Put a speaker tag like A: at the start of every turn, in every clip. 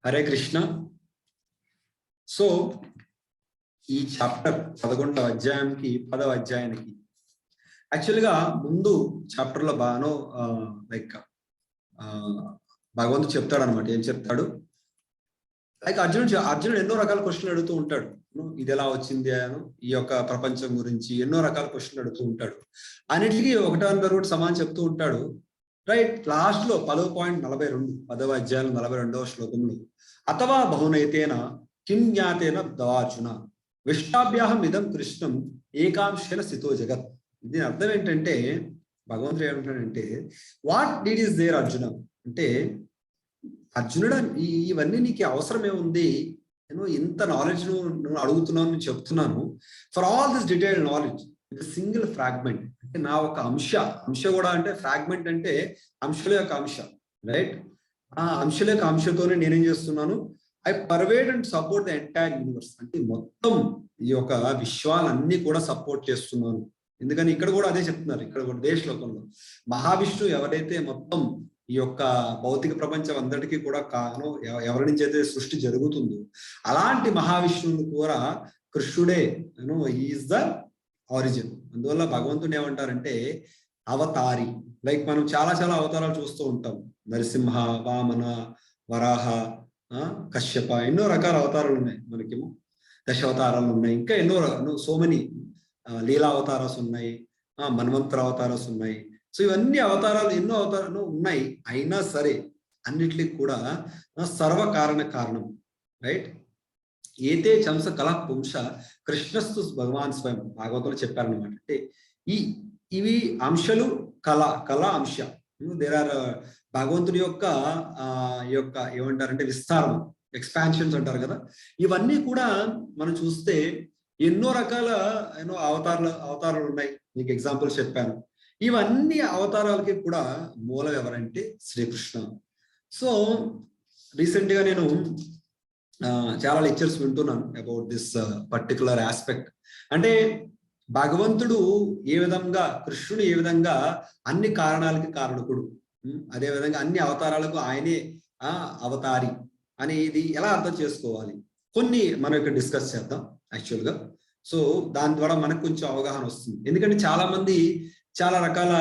A: Hare Krishna. So ఈ chapter 11వ అధ్యాయానికి 10వ అధ్యాయానికి యాక్చువల్గా ముందు చాప్టర్లో బాగానో లైక్ భగవంతుడు చెప్తాడు అనమాట. ఏం చెప్తాడు? లైక్ అర్జునుడు ఎన్నో రకాల క్వశ్చన్లు అడుగుతూ ఉంటాడు. ఇది ఎలా వచ్చింది అని, ఈ యొక్క ప్రపంచం గురించి ఎన్నో రకాల క్వశ్చన్లు అడుగుతూ ఉంటాడు. అన్నిటికీ ఒకటి సమాధానం చెప్తూ ఉంటాడు. రైట్, లాస్ట్ లో 10.42 10వ అధ్యాయం 42వ శ్లోకంలో అథవా బహునైతేన కిం జ్ఞాతేన దవార్జున విష్టాభ్యాహం ఇదం కృష్ణం ఏకాంశేన స్థితో జగత్. దీని అర్థం ఏంటంటే భగవంతుడు ఏమంటాడంటే what need is there Arjuna అంటే, అర్జునుడు ఇవన్నీ నీకు అవసరం ఏముంది? నేను ఇంత నాలెడ్జ్ నువ్వు అడుగుతున్నాను, నేను చెప్తున్నాను. For all this detailed knowledge single fragment అంటే నా ఒక అంశ కూడా అంటే ఫ్రాగ్మెంట్ అంటే అంశల యొక్క అంశ. రైట్, ఆ అంశల యొక్క అంశతోనే నేనేం చేస్తున్నాను? I pervade and support the entire universe అంటే మొత్తం ఈ యొక్క విశ్వాలన్నీ కూడా సపోర్ట్ చేస్తున్నాను. ఎందుకని ఇక్కడ కూడా అదే చెప్తున్నారు. ఇక్కడ కూడా దేశ శ్లోకంలో మహావిష్ణువు ఎవరైతే మొత్తం ఈ యొక్క భౌతిక ప్రపంచం అందరికీ కూడా ఎవరి నుంచి అయితే సృష్టి జరుగుతుందో అలాంటి మహావిష్ణువుని కూడా కృష్ణుడే ఈజ్ ద ఆరిజిన్. అందువల్ల భగవంతుని ఏమంటారంటే అవతారి. లైక్ మనం చాలా అవతారాలు చూస్తూ ఉంటాం. నరసింహ, వామన, వరాహ, కశ్యప, ఎన్నో రకాల అవతారాలు ఉన్నాయి. మనకేమో దశావతారాలు ఉన్నాయి, ఇంకా ఎన్నో సో మెనీ లీలా అవతారాలు ఉన్నాయి, మన్వంతర అవతారాలు ఉన్నాయి. సో ఇవన్నీ అవతారాలు ఎన్నో అవతారాలు ఉన్నాయి. అయినా సరే అన్నిటికి కూడా కారణం. రైట్, ఏతే చంస కళ పుంస కృష్ణస్తు భగవాన్ స్వయం భాగవతంలో చెప్పారనమాట. అంటే ఇవి అంశాలు కళ అంశ. దేర్ ఆర్ భగవంతుడి యొక్క ఏమంటారంటే విస్తారం, ఎక్స్పాన్షన్స్ అంటారు కదా. ఇవన్నీ కూడా మనం చూస్తే ఎన్నో రకాల అవతారాలు ఉన్నాయి. మీకు ఎగ్జాంపుల్స్ చెప్పాను. ఇవన్నీ అవతారాలకి కూడా మూలం ఎవరంటే శ్రీకృష్ణ. సో రీసెంట్ గా నేను చాలా లెక్చర్స్ వింటున్నాను అబౌట్ దిస్ పర్టికులర్ ఆస్పెక్ట్. అంటే భగవంతుడు ఏ విధంగా, కృష్ణుడు ఏ విధంగా అన్ని కారణాలకి కారణకుడు, అదే విధంగా అన్ని అవతారాలకు ఆయనే అవతారి అనేది ఎలా అర్థం చేసుకోవాలి కొన్ని మనం ఇక్కడ డిస్కస్ చేద్దాం యాక్చువల్గా. సో దాని ద్వారా మనకు కొంచెం అవగాహన వస్తుంది. ఎందుకంటే చాలా మంది చాలా రకాల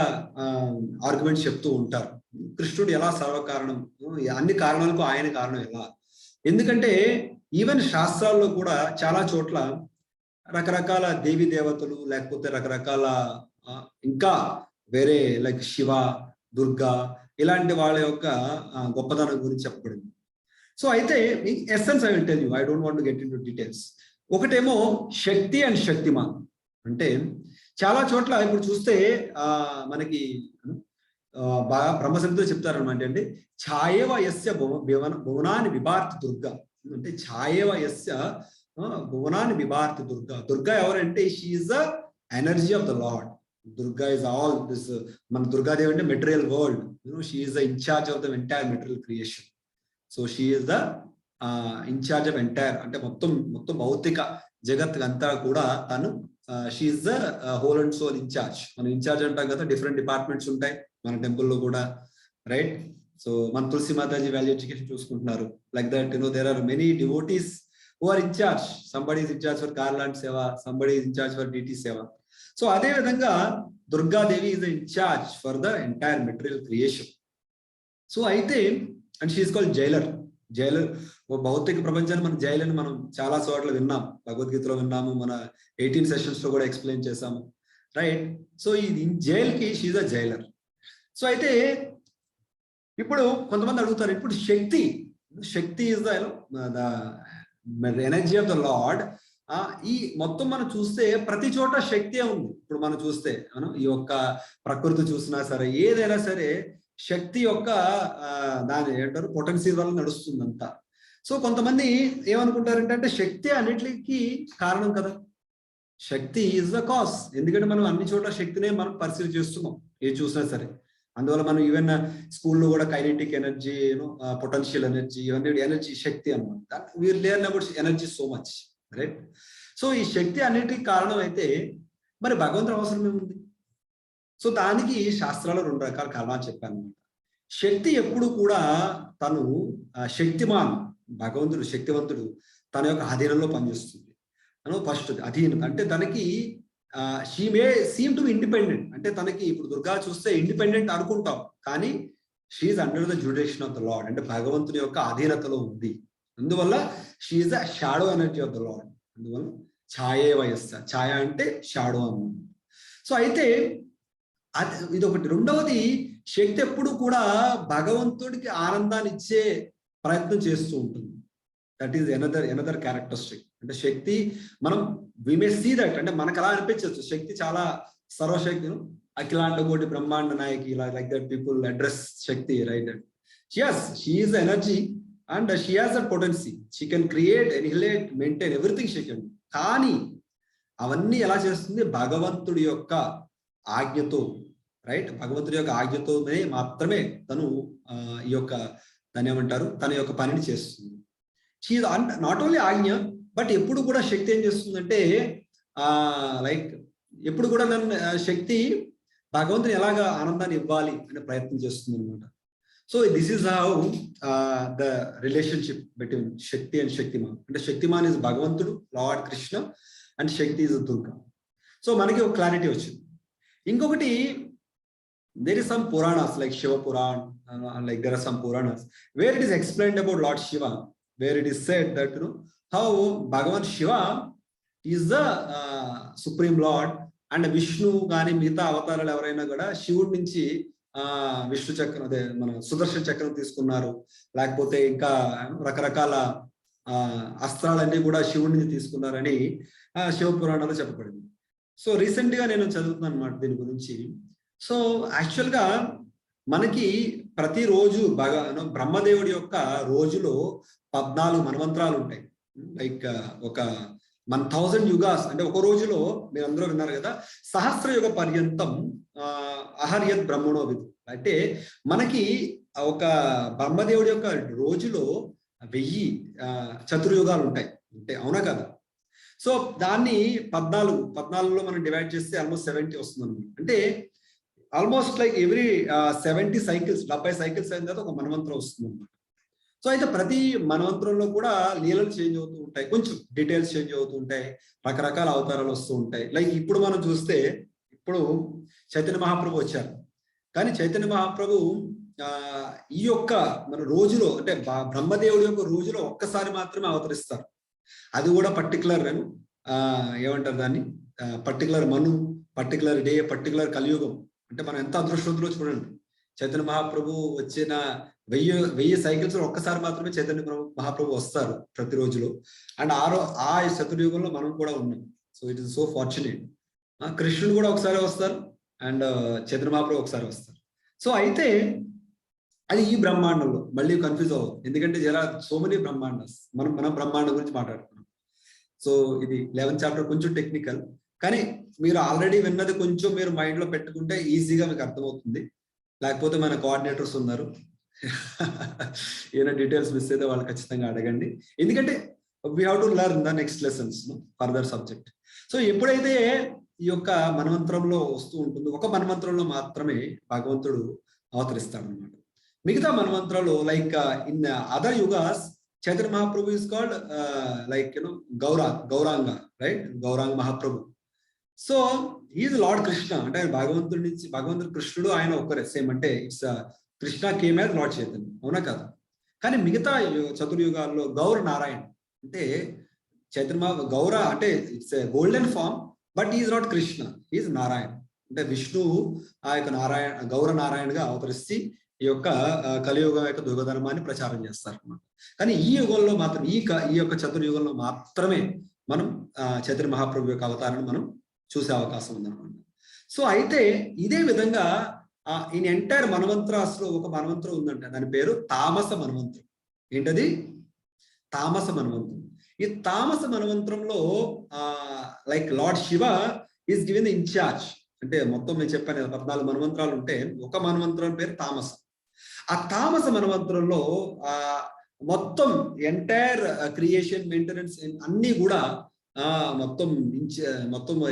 A: ఆర్గ్యుమెంట్స్ చెప్తూ ఉంటారు. కృష్ణుడు ఎలా సర్వకారణం, అన్ని కారణాలకు ఆయన కారణం ఎలా? ఎందుకంటే ఈవెన్ శాస్త్రాల్లో కూడా చాలా చోట్ల రకరకాల దేవీ దేవతలు లేకపోతే రకరకాల ఇంకా వేరే లైక్ శివ, దుర్గా ఇలాంటి వాళ్ళ యొక్క గొప్పతనం గురించి చెప్పబడింది. సో అయితే essence I will tell you, I don't want to get into details. ఒకటేమో శక్తి అండ్ శక్తిమాన్. అంటే చాలా చోట్ల ఇప్పుడు చూస్తే మనకి బాగా బ్రహ్మశక్తితో చెప్తారనమాట. అంటే ఛాయేవ యస్య భువనాన్ని విభార్తి దుర్గా అంటే ఛాయేవ యస్య భువనాన్ని విభార్తి దుర్గా. దుర్గా ఎవరంటే she is the energy of the lord. Durga is all this. మన దుర్గాదేవి అంటే material world, she is the in charge of the entire material creation. So she is the in charge of entire అంటే మొత్తం భౌతిక జగత్ అంతా కూడా తను she is the whole and sole in charge. మనం ఇన్ఛార్జ్ అంటాం కదా, డిఫరెంట్ డిపార్ట్మెంట్స్ ఉంటాయి మన టెంపుల్లో కూడా. రైట్, సో మన తులసి మాతాజీ వాల్యూ ఎడ్యుకేషన్ చూసుకుంటున్నారు. Like that there are many devotees who are in charge. Somebody is in charge for Karland Seva, somebody is in charge for DT Seva. So అదే విధంగా Durga Devi is in charge for the entire material creation. So అయితే and she is called jailer. భౌతిక ప్రపంచాన్ని మన జైలని మనం చాలా చోట్ల విన్నాం, భగవద్గీతలో విన్నాము, మన 18 సెషన్స్ లో కూడా ఎక్స్ప్లెయిన్ చేసాము. రైట్, సో ఈ జైల్కి she is a jailer. So అయితే ఇప్పుడు కొంతమంది అడుగుతారు, ఇప్పుడు Shakti is the energy of the Lord. ఈ మొత్తం మనం చూస్తే ప్రతి చోట శక్తి ఉంది. ఇప్పుడు మనం చూస్తే ఈ యొక్క ప్రకృతి చూసినా సరే, ఏదైనా సరే శక్తి యొక్క దాని ఏంటారు పొటెన్సీ వల్ల నడుస్తుందంతా. సో కొంతమంది ఏమనుకుంటారంటే అంటే శక్తి అన్నిటికీ కారణం కదా, శక్తి ఈజ్ ద కాజ్. ఎందుకంటే మనం అన్ని చోట్ల శక్తినే మనం పరిశీలి చేస్తున్నాం ఏది చూసినా సరే. అందువల్ల మనం ఈవెన్ స్కూల్లో కూడా కైనెటిక్ ఎనర్జీ, పొటెన్షియల్ ఎనర్జీ, ఇవన్నీ ఎనర్జీ శక్తి అనమాట. We are learn about energy so much. Right, so ఈ శక్తి అన్నిటికీ కారణం అయితే మరి భగవంతుడు అవసరం ఏముంది? సో దానికి శాస్త్రాలు 2 రకాల కారణాలు చెప్పాను అనమాట. శక్తి ఎప్పుడు కూడా తను శక్తిమాన్ భగవంతుడు శక్తివంతుడు తన యొక్క అధీనంలో పనిచేస్తుంది. ఫస్ట్ అధీనత అంటే తనకి she may seem to independent, అంటే తనకి ఇప్పుడు దుర్గా చూస్తే ఇండిపెండెంట్ అనుకుంటాం, కానీ she's under the jurisdiction of the Lord, అంటే భగవంతుని యొక్క అధీనతలో ఉంది. అందువల్ల she's the shadow energy of the Lord. అందువల్ల ఛాయే వయస్స, ఛాయ అంటే షాడో అన్నమాట. సో అయితే ఇది ఒకటి. రెండవది, శక్తి ఎప్పుడు కూడా భగవంతుడికి ఆనందాన్ని ఇచ్చే ప్రయత్నం చేస్తూ ఉంటుంది. That is another characteristic. అంటే శక్తి మనం వి మే సీ దట్, అంటే మనకు అలా అనిపించవచ్చు శక్తి చాలా సర్వశక్తి, అఖిలాండ కోటి బ్రహ్మాండ నాయకి, like that people address Shakti, right? yes, she is the energy and she has that potency. She can create, annihilate, maintain everything she can. కానీ అవన్నీ ఎలా చేస్తుంది? భగవంతుడి యొక్క ఆజ్ఞతో, రైట్? భగవంతుడి యొక్క ఆజ్ఞతోనే మాత్రమే తను ఈ యొక్క దాన్ని ఏమంటారు, తన యొక్క పనిని చేస్తుంది. షీ నాట్ ఓన్లీ ఆజ్ఞ, బట్ ఎప్పుడు కూడా శక్తి ఏం చేస్తుందంటే లైక్ ఎప్పుడు కూడా నన్ను శక్తి భగవంతుని ఎలాగా ఆనందాన్ని ఇవ్వాలి అనే ప్రయత్నం చేస్తుంది అనమాట. So this is how the relationship between Shakti and Shaktimaan. అంటే శక్తిమాన్ ఇస్ భగవంతుడు, lord Krishna, and Shakti is Durga. So మనకి ఒక క్లారిటీ వచ్చింది. ఇంకొకటి, there is some Puranas like Shiva Puran, like there are some Puranas where it is explained about Lord Shiva, where it is said that how Bhagavan Shiva is the Supreme Lord, and Vishnu gaani mita avataరాలు ఎవరైనా కూడా శివుడి నుంచి విష్ణు చక్రం, అదే మన సుదర్శన చక్రం తీసుకున్నారు, లేకపోతే ఇంకా రకరకాల అస్త్రాలన్నీ కూడా శివుడి నుంచి తీసుకున్నారని శివ పురాణాలు చెప్పబడింది. సో రీసెంట్ గా నేను చదువుతున్నాను అన్నమాట దీని గురించి. సో యాక్చువల్గా మనకి ప్రతిరోజు బ్రహ్మదేవుడి యొక్క రోజులో 14 మన్వంతరాలు ఉంటాయి. లైక్ ఒక 1000 యుగాస్, అంటే ఒక రోజులో మీరు అందరూ విన్నారు కదా, సహస్ర యుగ పర్యంతం అహర్యత్ బ్రహ్మణో విదు. అంటే మనకి ఒక బ్రహ్మదేవుడి యొక్క రోజులో 1000 చతుర్యుగాలు ఉంటాయి, అంటే అవునా కదా? సో దాన్ని 14లో మనం డివైడ్ చేస్తే ఆల్మోస్ట్ 70 వస్తుంది అనమాట. అంటే almost like every 70 cycles, 70 cycles అయిన తర్వాత ఒక మన్వంతరం వస్తుంది అనమాట. సో అయితే ప్రతి మన్వంతరంలో కూడా లీలలు చేంజ్ అవుతూ ఉంటాయి, కొంచెం డీటెయిల్స్ చేంజ్ అవుతూ ఉంటాయి, రకరకాల అవతారాలు వస్తూ ఉంటాయి. లైక్ ఇప్పుడు మనం చూస్తే, ఇప్పుడు చైతన్య మహాప్రభు వచ్చారు, కానీ చైతన్య మహాప్రభు ఈ యొక్క మన రోజులో, అంటే బ్రహ్మదేవుడి యొక్క రోజులో ఒక్కసారి మాత్రమే అవతరిస్తారు. అది కూడా పర్టికులర్ ఏమంటారు దాన్ని, పర్టికులర్ పర్టికులర్ డే, పర్టికులర్ కలియుగం. అంటే మనం ఎంత అదృష్టవంతులో చూడండి, చైతన్య మహాప్రభు వచ్చిన 1000 సైకిల్స్ ఒక్కసారి మాత్రమే చైతన్య మహాప్రభు వస్తారు ప్రతి రోజులో. అండ్ ఆ చతుర్యుగంలో మనం కూడా ఉన్నాం. So it is so fortunate. కృష్ణుడు కూడా ఒకసారి వస్తారు, అండ్ చైతన్య మహాప్రభు ఒకసారి వస్తారు. సో అయితే అది ఈ బ్రహ్మాండంలో మళ్ళీ కన్ఫ్యూజ్ అవ్వదు, ఎందుకంటే జరా సో మెనీ బ్రహ్మాండస్. మనం బ్రహ్మాండం గురించి మాట్లాడుతున్నాం. సో ఇది 11th చాప్టర్ కొంచెం టెక్నికల్, కానీ మీరు ఆల్రెడీ విన్నది కొంచెం మీరు మైండ్ లో పెట్టుకుంటే ఈజీగా మీకు అర్థమవుతుంది. లేకపోతే మన కోఆర్డినేటర్స్ ఉన్నారు, ఏమైనా డీటెయిల్స్ మిస్ అయితే వాళ్ళు ఖచ్చితంగా అడగండి, ఎందుకంటే we have to learn the next lessons further subject. So ఎప్పుడైతే ఈ యొక్క మన్వంతరంలో వస్తూ ఉంటుందో, ఒక మన్వంతరంలో మాత్రమే భగవంతుడు అవతరిస్తాడు అనమాట. మిగతా మన్వంతరాలు like in other yugas Chaitanya Mahaprabhu is called like Gauranga, right? Gauranga Mahaprabhu. So is Lord Krishna, అంటే భగవంతుడి నుంచి భగవంతుడు కృష్ణుడు ఆయన ఒక్కరే సేమ్, అంటే it's Krishna came as Lord Chaitanya, అవునా కదా? కానీ మిగతా చతుర్యుగాల్లో గౌర నారాయణ, అంటే చైతన్య గౌర అంటే it's golden form, but is not Krishna, is Narayana. అంటే విష్ణువు ఆ యొక్క గౌర నారాయణగా అవతరిస్తే ఈ యొక్క కలియుగం యొక్క దుర్గధర్మాన్ని ప్రచారం చేస్తారు అన్నమాట. కానీ ఈ యుగంలో మాత్రం ఈ యొక్క చతుర్యుగంలో మాత్రమే మనం చైతన్య మహాప్రభు యొక్క అవతారాన్ని మనం చూసే అవకాశం ఉందన్నమాట. సో అయితే ఇదే విధంగా ఇన్ ఎంటైర్ మన్వంతరాస్లో ఒక మన్వంతరం ఉందంటే దాని పేరు తామస మన్వంతరం. ఏంటది? తామస మన్వంతరం. ఈ తామస మన్వంతరంలో like Lord Shiva is given the in charge. అంటే మొత్తం నేను చెప్పాను 14 మన్వంతరాలు ఉంటే ఒక మన్వంతరం పేరు తామస. ఆ తామస మన్వంతరంలో మొత్తం ఎంటైర్ క్రియేషన్, మెయింటెనెన్స్ అన్ని కూడా మొత్తం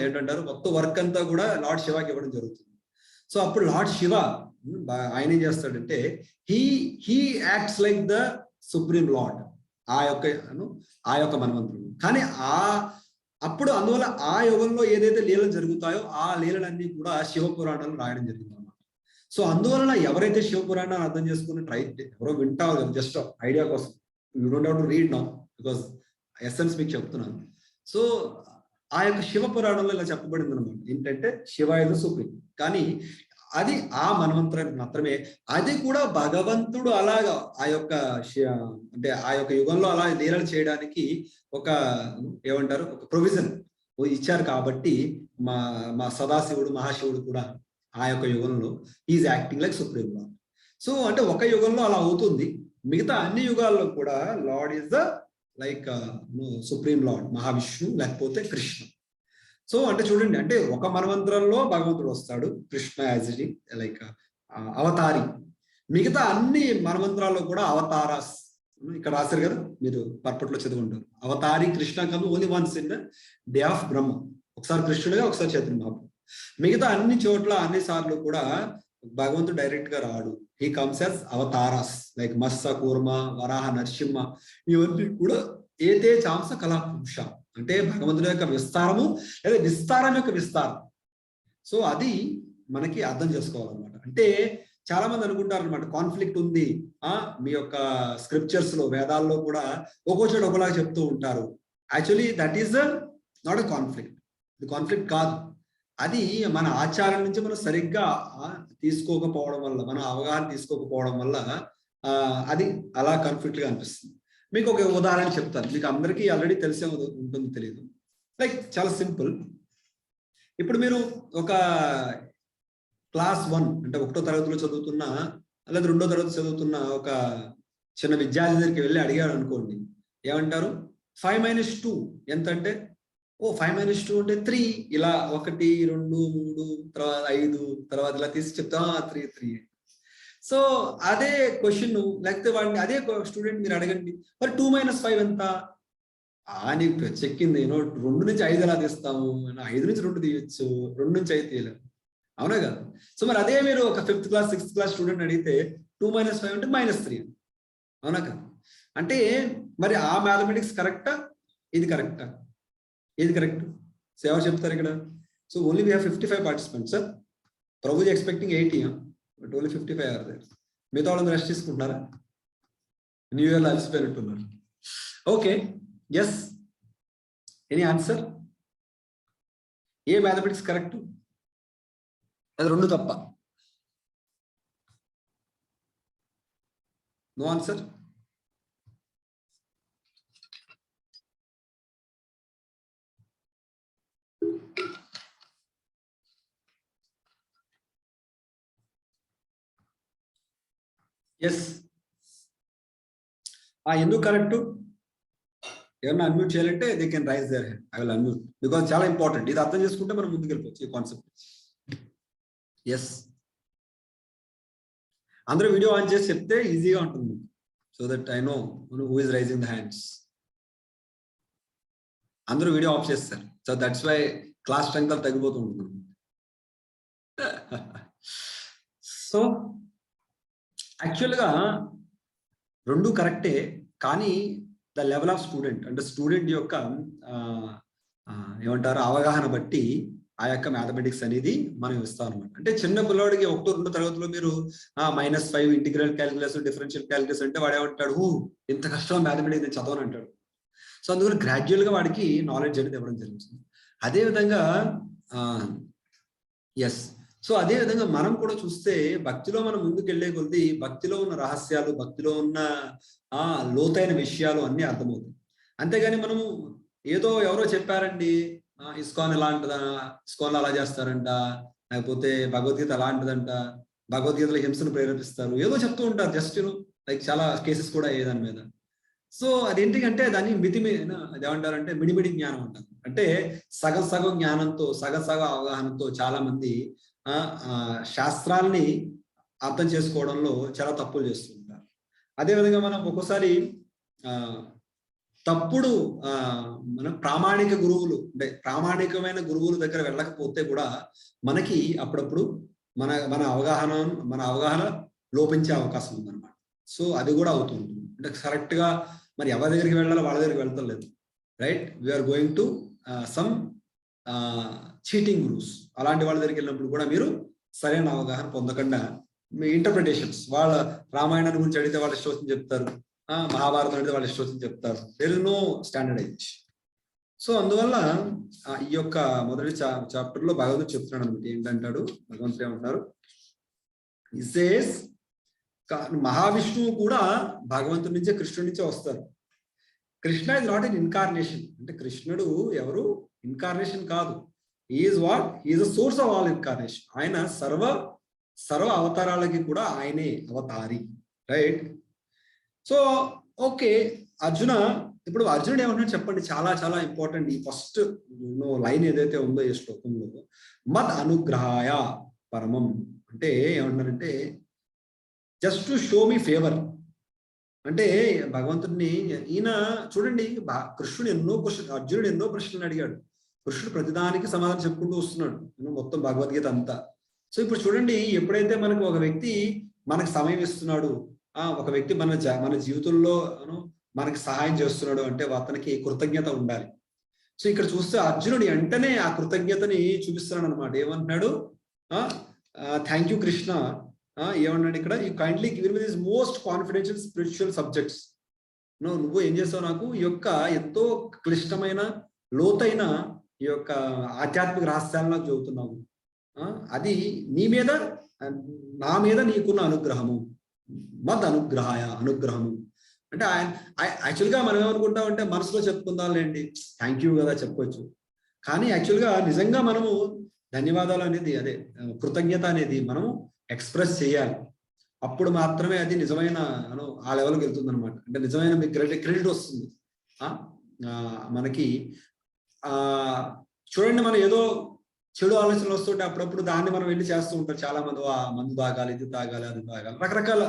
A: ఏంటంటారు, మొత్తం వర్క్ అంతా కూడా లార్డ్ శివకి ఇవ్వడం జరుగుతుంది. సో అప్పుడు లార్డ్ శివ ఆయన ఏం చేస్తాడంటే he acts like the supreme lord. ఆ యొక్క మన్వంతరం. కానీ అప్పుడు అందువల్ల ఆ యుగంలో ఏదైతే లీలలు జరుగుతాయో ఆ లీలలన్నీ కూడా శివపురాణాలు రాయడం జరిగింది అన్నమాట. సో అందువలన ఎవరైతే శివపురాణాన్ని అర్థం చేసుకుని ఎవరో వింటారు కదా, జస్ట్ ఐడియా కోసం, you don't have to read now because essence మీకు చెప్తున్నాను. సో ఆ యొక్క శివ పురాణంలో ఇలా చెప్పబడింది అనమాట, ఏంటంటే శివ ఇస్ సుప్రీం. కానీ అది ఆ మన్వంతరానికి మాత్రమే. అది కూడా భగవంతుడు అలాగా ఆ యొక్క అంటే ఆ యొక్క యుగంలో అలా లీలలు చేయడానికి ఒక ఏమంటారు ఒక ప్రొవిజన్ ఇచ్చారు. కాబట్టి మా సదాశివుడు మహాశివుడు కూడా ఆ యొక్క యుగంలో is acting like supreme lord. So అంటే ఒక యుగంలో అలా అవుతుంది, మిగతా అన్ని యుగాల్లో కూడా lord is the like supreme lord, Mahavishnu లేకపోతే కృష్ణ. సో అంటే చూడండి, అంటే ఒక మన్వంతరంలో భగవంతుడు వస్తాడు, కృష్ణ యాజ్ ఇట్ లైక్ అవతారి. మిగతా అన్ని మన్వంతరాల్లో కూడా అవతారాస్ ఇక్కడ రాశారు కదా, మీరు పర్పట్లో చదువుకుంటారు. అవతారి Krishna come only once in day of Brahma, ఒకసారి కృష్ణుడిగా ఒకసారి చైతన్య మహాప్రభు. మిగతా అన్ని చోట్ల అన్ని సార్లు కూడా భగవంతుడు డైరెక్ట్ గా రాడు, he comes as avatars like మత్స్య కూర్మ వరాహ నరసింహ, ఇవన్నీ కూడా ఏతే చాంస కళాపుంష అంటే భగవంతుడి యొక్క విస్తారము లేదా విస్తారం యొక్క విస్తారం. సో అది మనకి అర్థం చేసుకోవాలన్నమాట. అంటే చాలా మంది అనుకుంటారు అనమాట కాన్ఫ్లిక్ట్ ఉంది మీ యొక్క స్క్రిప్చర్స్ లో, వేదాల్లో కూడా ఒక్కో చోట ఒకలాగా చెప్తూ ఉంటారు. Actually that is not a conflict, ఇది కాన్ఫ్లిక్ట్ కాదు. అది మన ఆచారం నుంచి మనం సరిగ్గా తీసుకోకపోవడం వల్ల, మన అవగాహన తీసుకోకపోవడం వల్ల అది అలా కాన్ఫ్లిక్ట్ గా అనిపిస్తుంది. మీకు ఒక ఉదాహరణ చెప్తాను, మీకు అందరికీ ఆల్రెడీ తెలిసే ఉంటుంది తెలియదు. లైక్ చాలా సింపుల్. ఇప్పుడు మీరు ఒక క్లాస్ 1 అంటే 1వ తరగతిలో చదువుతున్న లేదా 2వ తరగతి చదువుతున్న ఒక చిన్న విద్యార్థి దగ్గరికి వెళ్ళి అడిగాడు అనుకోండి, ఏమంటారు? 5 - 2 ఎంత అంటే, 5 - 2 అంటే 3, ఇలా 1 2 3 తర్వాత 5 తర్వాత ఇలా తీసి చెప్తా 3. సో అదే క్వశ్చన్ లేకపోతే వాడిని అదే స్టూడెంట్ మీరు అడగండి, మరి 2 - 5 ఎంత? నీకు చెక్కింది 2 నుంచి 5 ఎలా తీస్తాము, 5 నుంచి 2 తీయొచ్చు, 2 నుంచి 5 తీయలేము, అవునా కదా? సో మరి అదే మీరు ఒక 5th class 6th class student అడిగితే 2 - 5 అంటే -3, అవునా కదా? అంటే మరి ఆ మ్యాథమెటిక్స్ కరెక్టా, ఇది కరెక్టా, ఏది కరెక్ట్? సో ఎవరు చెప్తారు ఇక్కడ? So only we have 55 participants sir, ప్రభుజీ expecting 80, but only 55 are there. మిగతా వాళ్ళని రెస్ట్ తీసుకుంటున్నారా? న్యూ ఇయర్లో అలసిపోయినట్టున్నారు. Okay, yes, any answer? ఏ మ్యాథమెటిక్స్ కరెక్ట్? అది 2 తప్ప? No answer? ఎస్, ఎందుకు కరెక్ట్? ఏమన్నా అన్మ్యూట్ చేయాలంటే they can raise their hand, I will unmute, because చాలా ఇంపార్టెంట్. ఇది అర్థం చేసుకుంటే మనం ముందుకు వెళ్ళిపోవచ్చు ఈ కాన్సెప్ట్. ఎస్, అందరూ వీడియో ఆన్ చేసి చెప్తే ఈజీగా ఉంటుంది, so that I know who is raising the hands. అందరూ వీడియో ఆఫ్ చేస్తారు, so that's why class strength తగ్గిపోతూ ఉంటుంది. సో యాక్చువల్గా 2 కరెక్టే, కానీ ద లెవెల్ ఆఫ్ స్టూడెంట్ అంటే స్టూడెంట్ యొక్క ఏమంటారు అవగాహన బట్టి ఆ యొక్క మ్యాథమెటిక్స్ అనేది మనం ఇస్తాం అనమాట. అంటే చిన్న పిల్లవాడికి 1, 2 తరగతిలో మీరు -5 ఇంటిగ్రల్ క్యాలిక్యులస్ డిఫరెన్షియల్ క్యాలిక్యులస్ అంటే వాడు ఏమంటాడు, ఇంత కష్టం మ్యాథమెటిక్స్ నేను చదవను అంటాడు. సో అందువల్ల గ్రాడ్యువల్ గా వాడికి నాలెడ్జ్ అనేది ఇవ్వడం జరుగుతుంది. అదేవిధంగా ఎస్, సో అదే విధంగా మనం కూడా చూస్తే భక్తిలో మనం ముందుకు వెళ్లే కొద్దీ భక్తిలో ఉన్న రహస్యాలు, భక్తిలో ఉన్న లోతైన విషయాలు అన్ని అర్థమవుతాయి. అంతేగాని మనము ఏదో ఎవరో చెప్పారండి, ఇస్కాన్ ఎలాంటిదా, ఇస్కాన్ అలా చేస్తారంట, లేకపోతే భగవద్గీత అలాంటిదంట, భగవద్గీతలో హింసను ప్రేరేపిస్తారు, ఏదో చెప్తూ ఉంటారు జస్ట్ లైక్ చాలా కేసెస్ కూడా దాని మీద. సో అదేంటికంటే దాన్ని అదేమంటారంటే మిడిమిడి జ్ఞానం అంటారు. అంటే సగం జ్ఞానంతో సగం అవగాహనతో చాలా మంది శాస్త్రాల్ని అర్థం చేసుకోవడంలో చాలా తప్పులు చేస్తుంటారు. అదేవిధంగా మనం ఒక్కోసారి తప్పుడు మన ప్రామాణిక గురువులు అంటే ప్రామాణికమైన గురువుల దగ్గర వెళ్ళకపోతే కూడా మనకి అప్పుడప్పుడు మన అవగాహన లోపించే అవకాశం ఉందన్నమాట. సో అది కూడా అవుతుంది. అంటే కరెక్ట్ గా మరి ఎవరి దగ్గరికి వెళ్ళాలో వాళ్ళ దగ్గరికి వెళ్తాం లేదు, right? We are going to some cheating gurus. అలాంటి వాళ్ళ దగ్గరికి వెళ్ళినప్పుడు కూడా మీరు సరైన అవగాహన పొందకుండా మీ ఇంటర్ప్రిటేషన్స్, వాళ్ళ రామాయణాన్ని గురించి అడిగితే వాళ్ళ ఇష్టం వచ్చింది చెప్తారు, మహాభారతం అడిగితే వాళ్ళ ఇష్టం వచ్చింది చెప్తారు. There is no standardization. So అందువల్ల ఈ యొక్క మొదటి చాప్టర్ లో భగవంతుడు చెప్తున్నాడు అనమాట. ఏంటంటాడు భగవంతుడు ఏమంటారు, ఇసేస్ మహావిష్ణువు కూడా భగవంతుడి నుంచే, కృష్ణుడి నుంచే వస్తారు. Krishna is not an incarnation. అంటే కృష్ణుడు ఎవరు ఇన్కార్నేషన్ కాదు. Is what? Is the source of all incarnation. ఆయన సర్వ అవతారాలకి కూడా ఆయనే అవతారి, రైట్? సో ఓకే అర్జున, ఇప్పుడు అర్జునుడు ఏమంటున్నాడు చెప్పండి, చాలా చాలా ఇంపార్టెంట్. ఈ ఫస్ట్ లైన్ ఏదైతే ఉందో ఈ శ్లోకంలో, మద్ అనుగ్రహాయ పరమం అంటే ఏమంటున్నారంటే just to show me favour. అంటే భగవంతుడిని ఈయన చూడండి, కృష్ణుడు ఎన్నో క్వశ్చన్, అర్జునుడు ఎన్నో ప్రశ్నలు అడిగాడు. కృష్ణుడు ప్రతిదానికి సమాధానం చెప్పుకుంటూ వస్తున్నాడు మొత్తం భగవద్గీత అంతా. సో ఇప్పుడు చూడండి, ఎప్పుడైతే మనకు ఒక వ్యక్తి మనకు సమయం ఇస్తున్నాడు, ఒక వ్యక్తి మన జీవితంలో మనకి సహాయం చేస్తున్నాడు అంటే అతనికి కృతజ్ఞత ఉండాలి. సో ఇక్కడ చూస్తే అర్జునుడు వెంటనే ఆ కృతజ్ఞతని చూపిస్తున్నాడు అనమాట. ఏమంటున్నాడు, థ్యాంక్ యూ కృష్ణ. ఏమన్నాడు ఇక్కడ, you kindly given me this most confidential spiritual subjects. నువ్వు ఏం చేస్తావు, నాకు ఈ యొక్క ఎంతో క్లిష్టమైన లోతైన ఈ యొక్క ఆధ్యాత్మిక రహస్యాలను నాకు చెబుతున్నావు. అది నీ మీద, నా మీద నీకున్న అనుగ్రహము. మద్ అనుగ్రహాయ, అనుగ్రహము అంటే ఆయన యాక్చువల్గా మనం ఏమనుకుంటామంటే మనసులో చెప్పుకుందాంలేండి, థ్యాంక్ యూ కదా చెప్పొచ్చు. కానీ యాక్చువల్గా నిజంగా మనము ధన్యవాదాలు అనేది, అదే కృతజ్ఞత అనేది మనము ఎక్స్ప్రెస్ చేయాలి. అప్పుడు మాత్రమే అది నిజమైన ఆ లెవెల్కి వెళ్తుంది అనమాట. అంటే నిజమైన మీకు క్రెడిట్ వస్తుంది మనకి. చూడండి, మనం ఏదో చెడు ఆలోచనలు వస్తుంటే అప్పుడప్పుడు దాన్ని మనం వెళ్ళి చేస్తూ ఉంటాం. చాలా మంది మందు తాగాలి, ఇది తాగాలి, అది తాగాలి, రకరకాల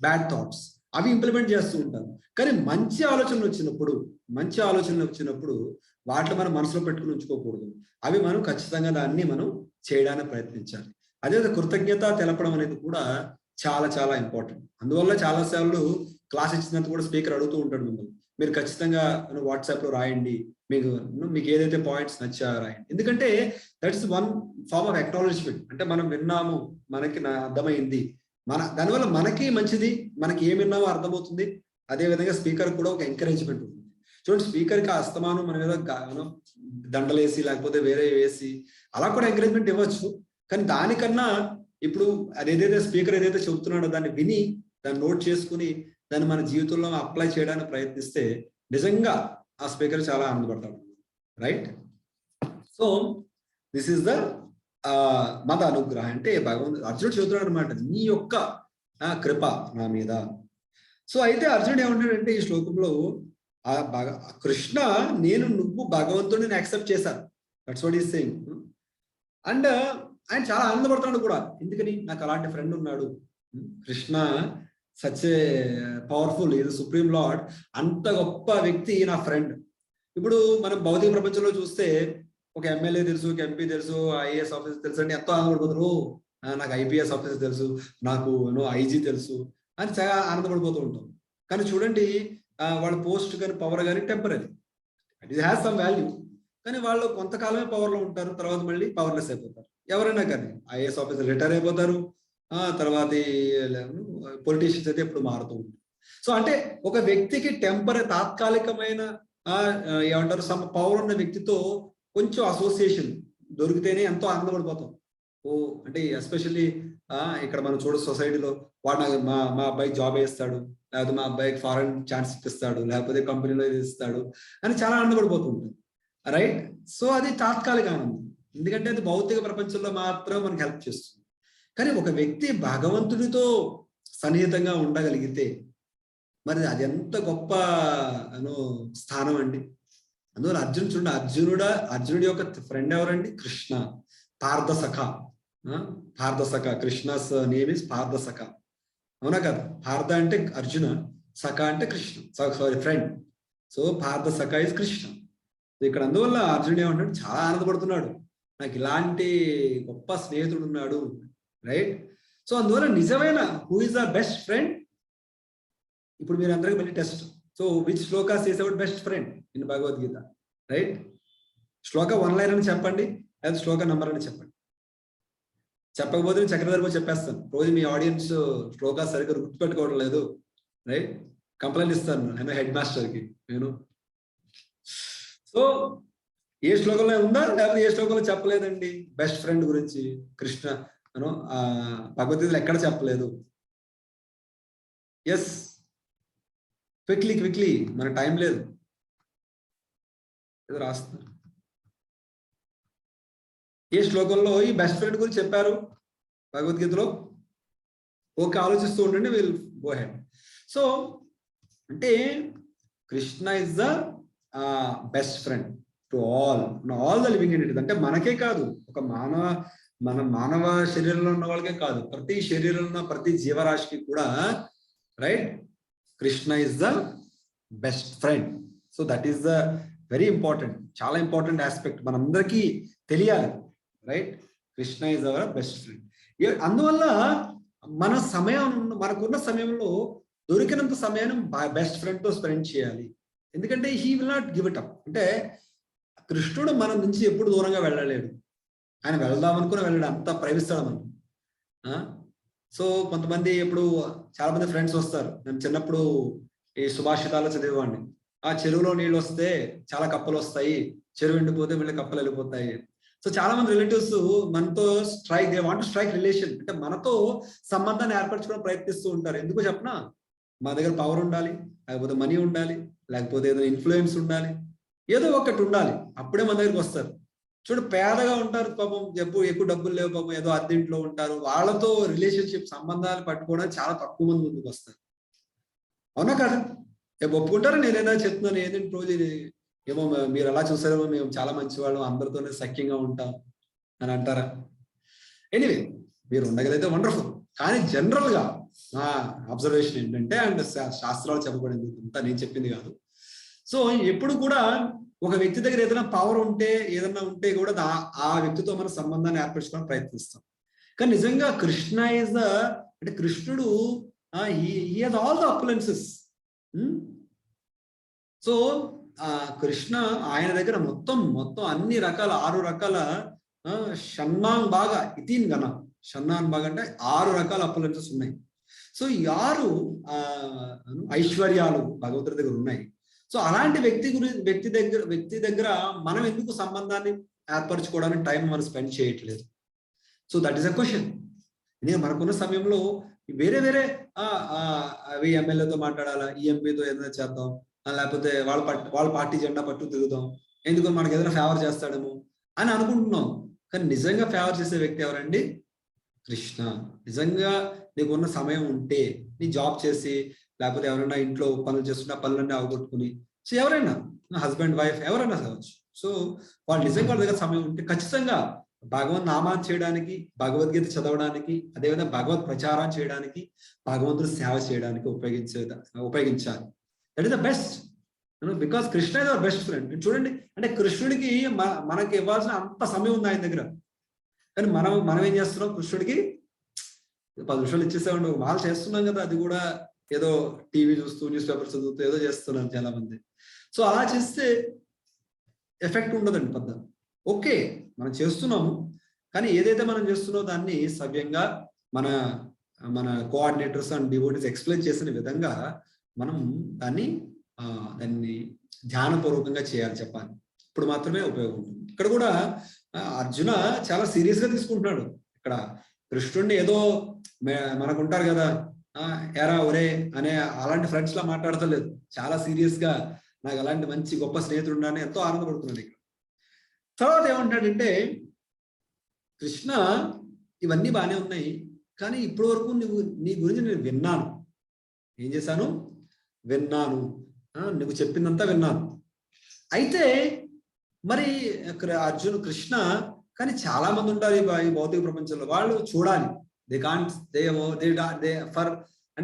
A: బ్యాడ్ థాట్స్ అవి ఇంప్లిమెంట్ చేస్తూ ఉంటారు. కానీ మంచి ఆలోచనలు వచ్చినప్పుడు వాటిని మనం మనసులో పెట్టుకుని ఉంచుకోకూడదు. అవి మనం ఖచ్చితంగా దాన్ని మనం చేయడానికి ప్రయత్నించాలి. అదే కృతజ్ఞత తెలపడం అనేది కూడా చాలా చాలా ఇంపార్టెంట్. అందువల్ల చాలా సార్లు క్లాస్ ఇచ్చినంత కూడా స్పీకర్ అడుగుతూ ఉంటాడు మిమ్మల్ని, మీరు ఖచ్చితంగా వాట్సాప్ లో రాయండి, మీకు ఏదైతే పాయింట్స్ నచ్చా రాయండి. ఎందుకంటే that's one form of acknowledgement. అంటే మనం విన్నాము, మనకి అర్థమైంది, దానివల్ల మనకి మంచిది, మనకి ఏమి విన్నామో అర్థమవుతుంది. అదేవిధంగా స్పీకర్ కూడా ఒక ఎంకరేజ్మెంట్ ఉంటుంది. చూడండి, స్పీకర్కి అస్తమానం మన మీద దండలేసి లేకపోతే వేరే వేసి అలా కూడా ఎంకరేజ్మెంట్ ఇవ్వచ్చు. కానీ దానికన్నా ఇప్పుడు అదేదైతే స్పీకర్ ఏదైతే చెబుతున్నాడో దాన్ని విని, దాన్ని నోట్ చేసుకుని, దాన్ని మన జీవితంలో అప్లై చేయడానికి ప్రయత్నిస్తే నిజంగా ఆ స్పీకర్ చాలా ఆనందపడతాడు, right? So this is the మద అనుగ్రహం. అంటే భగవంతుడు అర్జునుడు చెబుతున్నాడు అనమాట, నీ యొక్క కృప నా మీద. సో అయితే అర్జునుడు ఏమంటాడంటే ఈ శ్లోకంలో, కృష్ణ నువ్వు భగవంతుడిని యాక్సెప్ట్ చేశాను, that's what is saying. And ఆయన చాలా ఆనందపడుతున్నాడు కూడా. ఎందుకని, నాకు అలాంటి ఫ్రెండ్ ఉన్నాడు. Krishna such a powerful, is supreme lord, అంత గొప్ప వ్యక్తి నా ఫ్రెండ్. ఇప్పుడు మనం భౌతిక ప్రపంచంలో చూస్తే ఒక ఎమ్మెల్యే తెలుసు, ఒక ఎంపీ తెలుసు, ఐఏఎస్ ఆఫీసర్ తెలుసు అంటే ఎంతో ఆనందపడిపోతారు. నాకు ఐపీఎస్ ఆఫీసర్ తెలుసు, నాకు ఐజీ తెలుసు అని చాలా ఆనందపడిపోతూ ఉంటాం. కానీ చూడండి, వాళ్ళ పోస్ట్ కానీ పవర్ కానీ temporary, it has some value. కానీ వాళ్ళు కొంతకాలమే పవర్లో ఉంటారు, తర్వాత మళ్ళీ పవర్లెస్ అయిపోతారు. ఎవరైనా కానీ ఐఏఎస్ ఆఫీసర్ రిటైర్ అయిపోతారు, తర్వాత పొలిటీషియన్స్ అయితే ఎప్పుడు మారుతూ ఉంటారు. సో అంటే ఒక వ్యక్తికి తాత్కాలికమైన ఏమంటారు పవర్ ఉన్న వ్యక్తితో కొంచెం అసోసియేషన్ దొరికితేనే ఎంతో ఆనందపడిపోతాం. అంటే ఎస్పెషల్లీ ఇక్కడ మనం చూడ సొసైటీలో వాడు మా అబ్బాయికి జాబ్ వేస్తాడు, లేకపోతే మా అబ్బాయికి ఫారెన్ ఛాన్స్ ఇప్పిస్తాడు, లేకపోతే కంపెనీలో ఇస్తాడు అని చాలా ఆనందపడిపోతూ ఉంటాం, రైట్? సో అది తాత్కాలిక ఆనందం, ఎందుకంటే అది భౌతిక ప్రపంచంలో మాత్రం మనకి హెల్ప్ చేస్తుంది. కానీ ఒక వ్యక్తి భగవంతుడితో సన్నిహితంగా ఉండగలిగితే మరి అది ఎంత గొప్ప స్థానం అండి. అందువల్ల అర్జునుడు చూడండి, అర్జునుడి యొక్క ఫ్రెండ్ ఎవరండి? కృష్ణ, పార్థసఖ. పార్థసఖ, కృష్ణస్ నేమ్ ఇస్ పార్థసఖ, అవునా కదా? పార్థ అంటే అర్జున, సఖ అంటే Krishna, sorry friend. So Parthasakha is Krishna. ఇక్కడ అందువల్ల అర్జునుడు ఏమంటాడు, చాలా ఆనందపడుతున్నాడు, నాకు ఇలాంటి గొప్ప స్నేహితుడు ఉన్నాడు, రైట్? సో అందువల్ల నిజమైన who is the best friend, ఇప్పుడు మీరు అందరికీ మళ్ళీ test. So which Shloka says about best friend in Bhagavad Gita, right? Shloka 1 line అని చెప్పండి, లేదా శ్లోక నంబర్ అని చెప్పండి. చెప్పకపోతే నేను చక్రధర్మ చెప్పేస్తాను. రోజు మీ ఆడియన్స్ శ్లోకా సరిగ్గా గుర్తుపెట్టుకోవడం లేదు, రైట్? కంప్లైంట్ ఇస్తాను నేను హెడ్ మాస్టర్కి. నేను సో ఏ శ్లోకంలో ఉందా, లేకపోతే ఏ శ్లోకంలో చెప్పలేదండి బెస్ట్ ఫ్రెండ్ గురించి? కృష్ణ భగవద్గీతలో ఎక్కడ చెప్పలేదు. ఎస్, క్విక్లీ మన టైం లేదు, ఏదో రాస్తున్నారు. ఏ శ్లోకంలో ఈ బెస్ట్ ఫ్రెండ్ గురించి చెప్పారు భగవద్గీతలో? ఓకే, ఆలోచిస్తూ ఉండండి, విల్ గో హెడ్. సో అంటే Krishna is the best friend to all the living entities. అంటే మనకే కాదు, ఒక మానవ శరీరంలో ఉన్న వాళ్ళకే కాదు, ప్రతి శరీరంలో ఉన్న ప్రతి జీవరాశికి కూడా, right? Krishna is the best friend. So that is the very important, చాలా ఇంపార్టెంట్ ఆస్పెక్ట్ మనందరికీ తెలియాలి, right? Krishna is our best friend. అందువల్ల మన సమయం, మనకున్న సమయంలో దొరికినంత సమయాన్ని బెస్ట్ ఫ్రెండ్ తో స్పెండ్ చేయాలి. ఎందుకంటే he will not give it up. అంటే కృష్ణుడు మన నుంచి ఎప్పుడు దూరంగా వెళ్ళలేడు. ఆయన వెళ్దాం అనుకుని వెళ్ళాడు, అంతా ప్రేమిస్తాడు మనం. సో కొంతమంది ఇప్పుడు చాలా మంది ఫ్రెండ్స్ వస్తారు. నేను చిన్నప్పుడు ఈ సుభాషితాలు చదివేవాడిని. ఆ చెరువులో నీళ్ళు వస్తే చాలా కప్పలు వస్తాయి, చెరువు ఎండిపోతే మళ్ళీ కప్పలు వెళ్ళిపోతాయి. సో చాలా మంది రిలేటివ్స్ మనతో they want to strike relation, అంటే మనతో సంబంధాన్ని ఏర్పరచుకోవడం ప్రయత్నిస్తూ ఉంటారు. ఎందుకు చెప్పనా? మా దగ్గర పవర్ ఉండాలి, లేకపోతే మనీ ఉండాలి, లేకపోతే ఏదైనా ఇన్ఫ్లుయెన్స్ ఉండాలి, ఏదో ఒకటి ఉండాలి, అప్పుడే మన దగ్గరికి వస్తారు. చూడు, పేదగా ఉంటారు పాపం, ఎక్కువ డబ్బులు లేవు పాపం, ఏదో అద్దెంట్లో ఉంటారు, వాళ్ళతో రిలేషన్షిప్ సంబంధాలు పట్టుకోవడానికి చాలా తక్కువ మంది ముందుకు వస్తారు. అవునా కదా? ఒప్పుకుంటారా? నేనైనా చెప్తున్నాను ఏదంటే రోజు ఏమో మీరు అలా చూసారేమో, మేము చాలా మంచివాళ్ళం, అందరితోనే సఖ్యంగా ఉంటాం అని అంటారా? ఎనీవే, మీరు ఉండగలిగితే వండర్ఫుల్. కానీ జనరల్ గా నా అబ్జర్వేషన్ ఏంటంటే, అండ్ శాస్త్రాలు చెప్పబడింది, అంతా నేను చెప్పింది కాదు. సో ఎప్పుడు కూడా ఒక వ్యక్తి దగ్గర ఏదైనా పవర్ ఉంటే, ఏదైనా ఉంటే కూడా ఆ వ్యక్తితో మన సంబంధాన్ని ఏర్పరచుకోవడానికి ప్రయత్నిస్తాం. కానీ నిజంగా కృష్ణ ఇస్ ద, అంటే కృష్ణుడు he has all the appliances. So Krishna, ఆయన దగ్గర మొత్తం అన్ని రకాల 6 రకాల షన్నాన్ బాగా ఇతీన్ గణ, షన్నాన్ బాగా అంటే 6 రకాల అప్లయన్సెస్ ఉన్నాయి. సో ఈ 6 ఐశ్వర్యాలు భగవంతుడి దగ్గర ఉన్నాయి. సో అలాంటి వ్యక్తి దగ్గర మనం ఎందుకు సంబంధాన్ని ఏర్పరచుకోవడానికి టైం మనం స్పెండ్ చేయట్లేదు? So that is a question. నేను మనకున్న సమయంలో వేరే అవి ఎమ్మెల్యేతో మాట్లాడాలా, ఈ ఎంపీతో ఏదైనా చేద్దాం, లేకపోతే వాళ్ళ పార్టీ జెండా పట్టు తిరుగుదాం, ఎందుకు మనకి ఏదైనా ఫేవర్ చేస్తాడేమో అని అనుకుంటున్నాం. కానీ నిజంగా ఫేవర్ చేసే వ్యక్తి ఎవరండి? కృష్ణ. నిజంగా నీకు ఉన్న సమయం ఉంటే, నీ జాబ్ చేసి, లేకపోతే ఎవరైనా ఇంట్లో పనులు చేస్తున్నా పనులన్నీ అవగొట్టుకుని, సో ఎవరైనా హస్బెండ్ వైఫ్ ఎవరైనా కావచ్చు, సో వాళ్ళు నిజంగా వాళ్ళ దగ్గర సమయం ఉంటే ఖచ్చితంగా భగవన్ నామాన్ని చేయడానికి, భగవద్గీత చదవడానికి, అదేవిధంగా భగవత్ ప్రచారం చేయడానికి, భగవంతుడు సేవ చేయడానికి ఉపయోగించాలి. That is the best, because Krishna is our best friend. చూడండి, అంటే కృష్ణుడికి మనకి ఇవ్వాల్సిన అంత సమయం ఉంది ఆయన దగ్గర. కానీ మనం ఏం చేస్తున్నాం? కృష్ణుడికి 10 నిమిషాలు ఇచ్చేసామండి, ఒక మాల చేస్తున్నాం కదా, అది కూడా ఏదో టీవీ చూస్తూ, న్యూస్ పేపర్ చదువుతూ ఏదో చేస్తున్నారు చాలా మంది. సో అలా చేస్తే ఎఫెక్ట్ ఉండదండి పెద్ద. ఓకే, మనం చేస్తున్నాము, కానీ ఏదైతే మనం చేస్తున్నామో దాన్ని సవ్యంగా మన కోఆర్డినేటర్స్ అండ్ డివోటీస్ ఎక్స్ప్లెయిన్ చేసిన విధంగా మనం దాన్ని ధ్యానపూర్వకంగా చేయాలి, చెప్పాలి. ఇప్పుడు మాత్రమే ఉపయోగం ఉంటుంది. ఇక్కడ కూడా అర్జున చాలా సీరియస్ గా తీసుకుంటున్నాడు. ఇక్కడ కృష్ణుడిని ఏదో మనకుంటారు కదా ఎరా ఒరే అనే అలాంటి ఫ్రెండ్స్ లా మాట్లాడతలేదు, చాలా సీరియస్ గా నాకు అలాంటి మంచి గొప్ప స్నేహితుడు ఉన్నాడని ఎంతో ఆనందపడుతున్నాడు. ఇక్కడ తర్వాత ఏమంటాడంటే, కృష్ణ ఇవన్నీ బాగానే ఉన్నాయి, కానీ ఇప్పటి వరకు నీ గురించి నేను విన్నాను. ఏం చేశాను? విన్నాను, నువ్వు చెప్పిందంతా విన్నాను. అయితే మరి కృష్ణ, కానీ చాలా మంది ఉంటారు ఈ భౌతిక ప్రపంచంలో, వాళ్ళు చూడాలి, అంటే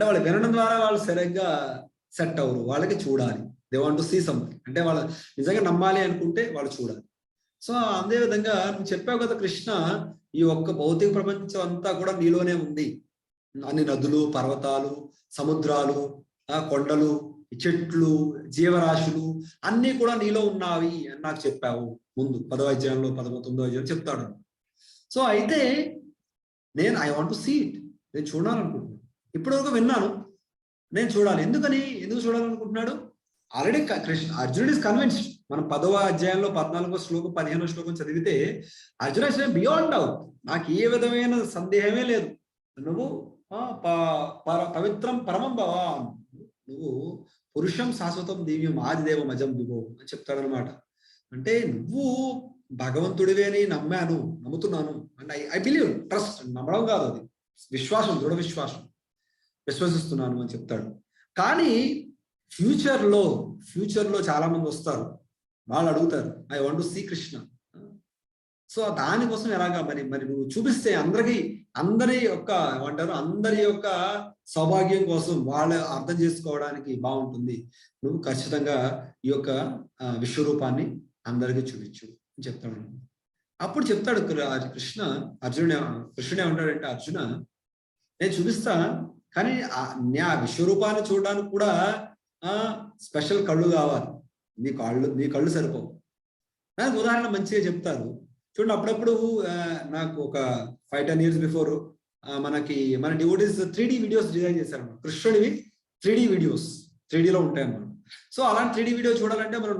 A: వాళ్ళు వినడం ద్వారా వాళ్ళు సరిగ్గా సెట్ అవ్వరు, వాళ్ళకి చూడాలి. They want to see something, అంటే వాళ్ళు నిజంగా నమ్మాలి అనుకుంటే వాళ్ళు చూడాలి. సో అదే విధంగా నువ్వు చెప్పావు కదా కృష్ణ, ఈ ఒక్క భౌతిక ప్రపంచం అంతా కూడా నీలోనే ఉంది. అన్ని నదులు, పర్వతాలు, సముద్రాలు, కొండలు, ఈ చెట్లు, జీవరాశులు అన్నీ కూడా నీలో ఉన్నవి అని నాకు చెప్పావు ముందు 10వ అధ్యాయంలో 9వ అధ్యాయంలో చెప్తాడు. సో అయితే నేను I want to see it, నేను చూడాలనుకుంటున్నాను. ఇప్పటివరకు విన్నాను, నేను చూడాలి. ఎందుకు చూడాలనుకుంటున్నాడు? ఆల్రెడీ అర్జునుడు ఇస్ కన్విన్స్డ్. మనం 10వ అధ్యాయంలో 14వ శ్లోకం 15వ శ్లోకం చదివితే అర్జున బియాండ్ డౌట్, నాకు ఏ విధమైన సందేహమే లేదు, నువ్వు పవిత్రం పరమం భవ, నువ్వు పురుషం శాశ్వతం దివ్యం ఆదిదేవం అజం విభో అని చెప్తాడనమాట. అంటే నువ్వు భగవంతుడివే అని నమ్ముతున్నాను అండ్ ఐ బిలీవ్, ట్రస్ట్, నమ్మడం కాదు, అది విశ్వాసం, దృఢ విశ్వాసం, విశ్వసిస్తున్నాను అని చెప్తాడు. కానీ ఫ్యూచర్లో చాలా మంది వస్తారు, వాళ్ళు అడుగుతారు I want to see Krishna. So దానికోసం ఎలాగా మరి నువ్వు చూపిస్తే అందరి యొక్క సౌభాగ్యం కోసం వాళ్ళు అర్థం చేసుకోవడానికి బాగుంటుంది, నువ్వు ఖచ్చితంగా ఈ యొక్క విశ్వరూపాన్ని అందరికీ చూపించు అని చెప్తాడు. అప్పుడు చెప్తాడు కృష్ణుడు ఏమంటాడంటే, అర్జున నేను చూపిస్తా, కానీ ఆ విశ్వరూపాన్ని చూడడానికి కూడా స్పెషల్ కళ్ళు కావాలి, నీ కళ్ళు సరిపోవు. నాకు ఉదాహరణ మంచిగా చెప్తారు చూడండి. అప్పుడప్పుడు నాకు ఒక 5-10 years బిఫోర్ మన డివోటీస్ 3D వీడియోస్ డిజైన్ చేశారు. కృష్ణుడివి 3D వీడియోస్ 3Dలో ఉంటాయి అన్నమాట. సో అలాంటి 3D వీడియో చూడాలంటే మన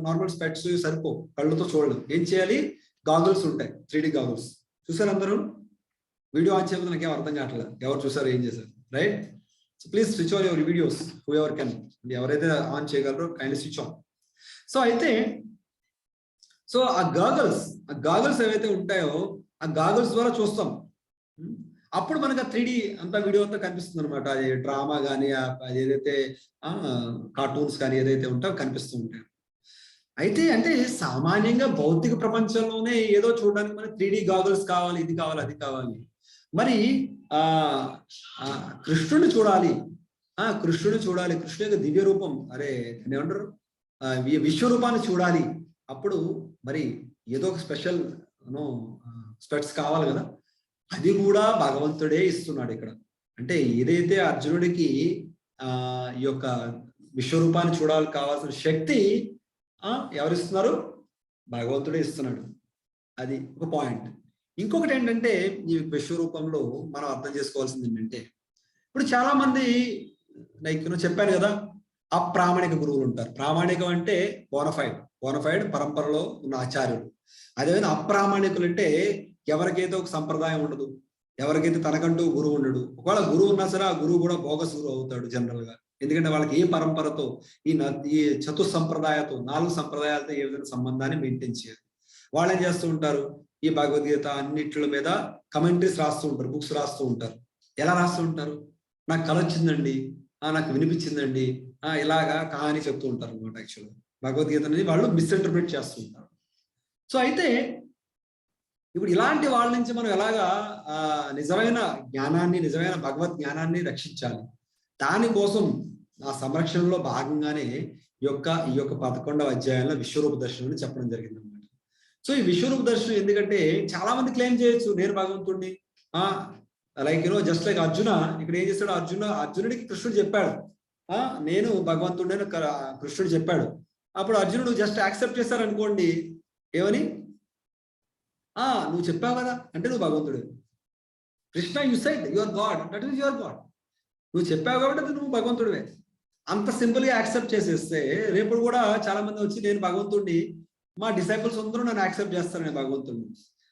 A: నార్మల్ స్పెట్స్ సరిపోవు, కళ్ళతో చూడలేం. ఏం చేయాలి? గాగుల్స్ ఉంటాయి, 3D గాగుల్స్. చూసారు అందరూ? వీడియో ఆన్ చేయకపోతే నాకేం అర్థం కావట్లేదు, ఎవరు చూసారు, ఏం చేశారు, right? So please switch on your videos, who ever can, ఎవరైతే ఆన్ చేయగలరో కైండ్లీ స్విచ్ ఆన్. సో అయితే ఆ గాగల్స్ ఏవైతే ఉంటాయో ఆ గాగల్స్ ద్వారా చూస్తాం. అప్పుడు మనకు ఆ 3D అంతా వీడియో అంతా కనిపిస్తుంది అనమాట. అది డ్రామా కానీ ఏదైతే కార్టూన్స్ కానీ ఏదైతే ఉంటాయో కనిపిస్తూ ఉంటాయి. అయితే అంటే సామాన్యంగా భౌతిక ప్రపంచంలోనే ఏదో చూడడానికి మనకి 3D గాగల్స్ కావాలి, ఇది కావాలి, అది కావాలి. మరి కృష్ణుని చూడాలి, కృష్ణుని యొక్క దివ్య రూపం, అరే ఏమంటారు, విశ్వరూపాన్ని చూడాలి. అప్పుడు మరి ఏదో ఒక స్పెషల్ స్పెట్స్ కావాలి కదా, అది కూడా భగవంతుడే ఇస్తున్నాడు ఇక్కడ. అంటే ఏదైతే అర్జునుడికి ఈ యొక్క విశ్వరూపాన్ని చూడాలి కావాల్సిన శక్తి ఎవరిస్తున్నారు? భగవంతుడే ఇస్తున్నాడు. అది ఒక పాయింట్. ఇంకొకటి ఏంటంటే, ఈ విశ్వరూపంలో మనం అర్థం చేసుకోవాల్సింది ఏంటంటే, ఇప్పుడు చాలా మంది చెప్పాను కదా, అప్రామాణిక గురువులు ఉంటారు. ప్రామాణికం అంటే బోనఫైడ్ పరంపరలో ఉన్న ఆచార్యులు. అదేవిధంగా అప్రామాణికులు అంటే ఎవరికైతే ఒక సంప్రదాయం ఉండదు, ఎవరికైతే తనకంటూ గురువు ఉండడు. ఒకవేళ గురువు ఉన్నా సరే ఆ గురువు కూడా బోగస్ గురువు అవుతాడు జనరల్ గా. ఎందుకంటే వాళ్ళకి ఏ పరంపరతో, ఈ చతుస్సంప్రదాయతో, 4 సంప్రదాయాలతో ఏ విధంగా సంబంధాన్ని మెయింటైన్ చేయాలి. వాళ్ళు ఏం చేస్తూ ఉంటారు, ఈ భగవద్గీత అన్నిట్ల మీద కమెంటరీస్ రాస్తూ ఉంటారు, బుక్స్ రాస్తూ ఉంటారు. ఎలా రాస్తూ ఉంటారు? నాకు కళ వచ్చిందండి, నాకు వినిపించిందండి, ఇలాగా కహాని చెప్తూ ఉంటారు అనమాట. యాక్చువల్గా భగవద్గీతని వాళ్ళు మిస్ఇంటర్ప్రిట్ చేస్తూ ఉంటారు. సో అయితే ఇప్పుడు ఇలాంటి వాళ్ళ నుంచి మనం ఎలాగా నిజమైన జ్ఞానాన్ని, నిజమైన భగవద్ జ్ఞానాన్ని రక్షించాలి, దానికోసం ఆ సంరక్షణలో భాగంగానే ఈ యొక్క 11వ అధ్యాయంలో విశ్వరూప దర్శనం చెప్పడం జరిగింది అనమాట. సో ఈ విశ్వరూప దర్శనం ఎందుకంటే చాలా మంది క్లెయిమ్ చేయొచ్చు, నేను భగవంతుడిని, జస్ట్ లైక్ అర్జున. ఇక్కడ ఏం చేస్తాడు? అర్జునుడికి కృష్ణుడు చెప్పాడు, నేను భగవంతుడిని అని కృష్ణుడు చెప్పాడు. అప్పుడు అర్జునుడు జస్ట్ యాక్సెప్ట్ చేస్తారనుకోండి, ఏమని, నువ్వు చెప్పావు కదా అంటే నువ్వు భగవంతుడు. Krishna you said your God, that is your God. నువ్వు చెప్పావు కాబట్టి అది నువ్వు భగవంతుడివే. అంత సింపుల్ గా యాక్సెప్ట్ చేసేస్తే రేపు కూడా చాలా మంది వచ్చి నేను భగవంతుడిని, మా డిసైపుల్స్ అందరూ నన్ను యాక్సెప్ట్ చేస్తారు నేను భగవంతుడిని.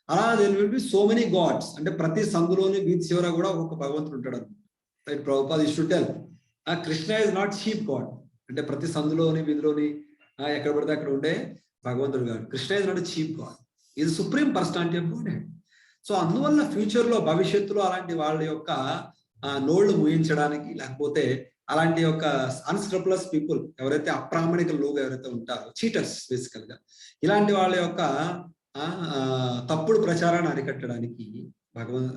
A: అలా there will be so many gods. అంటే ప్రతి సందులోని వీధి చివర కూడా ఒక భగవంతుడు ఉంటాడు. Right? Prabhupada used to tell, Krishna is not cheap god. అంటే ప్రతి సందులోని వీధిలోని ఎక్కడ పడితే అక్కడ ఉండే భగవంతుడు కాదు. Krishna is not cheap God, ఇది supreme personality of God. So అందువల్ల ఫ్యూచర్ లో, భవిష్యత్తులో అలాంటి వాళ్ళ యొక్క నోళ్లు ముయించడానికి, లేకపోతే అలాంటి యొక్క అన్స్క్రపులస్ పీపుల్ ఎవరైతే అప్రామాణిక లోగా ఎవరైతే ఉంటారో, చీటర్స్ బేసికల్ గా, ఇలాంటి వాళ్ళ యొక్క తప్పుడు ప్రచారాన్ని అరికట్టడానికి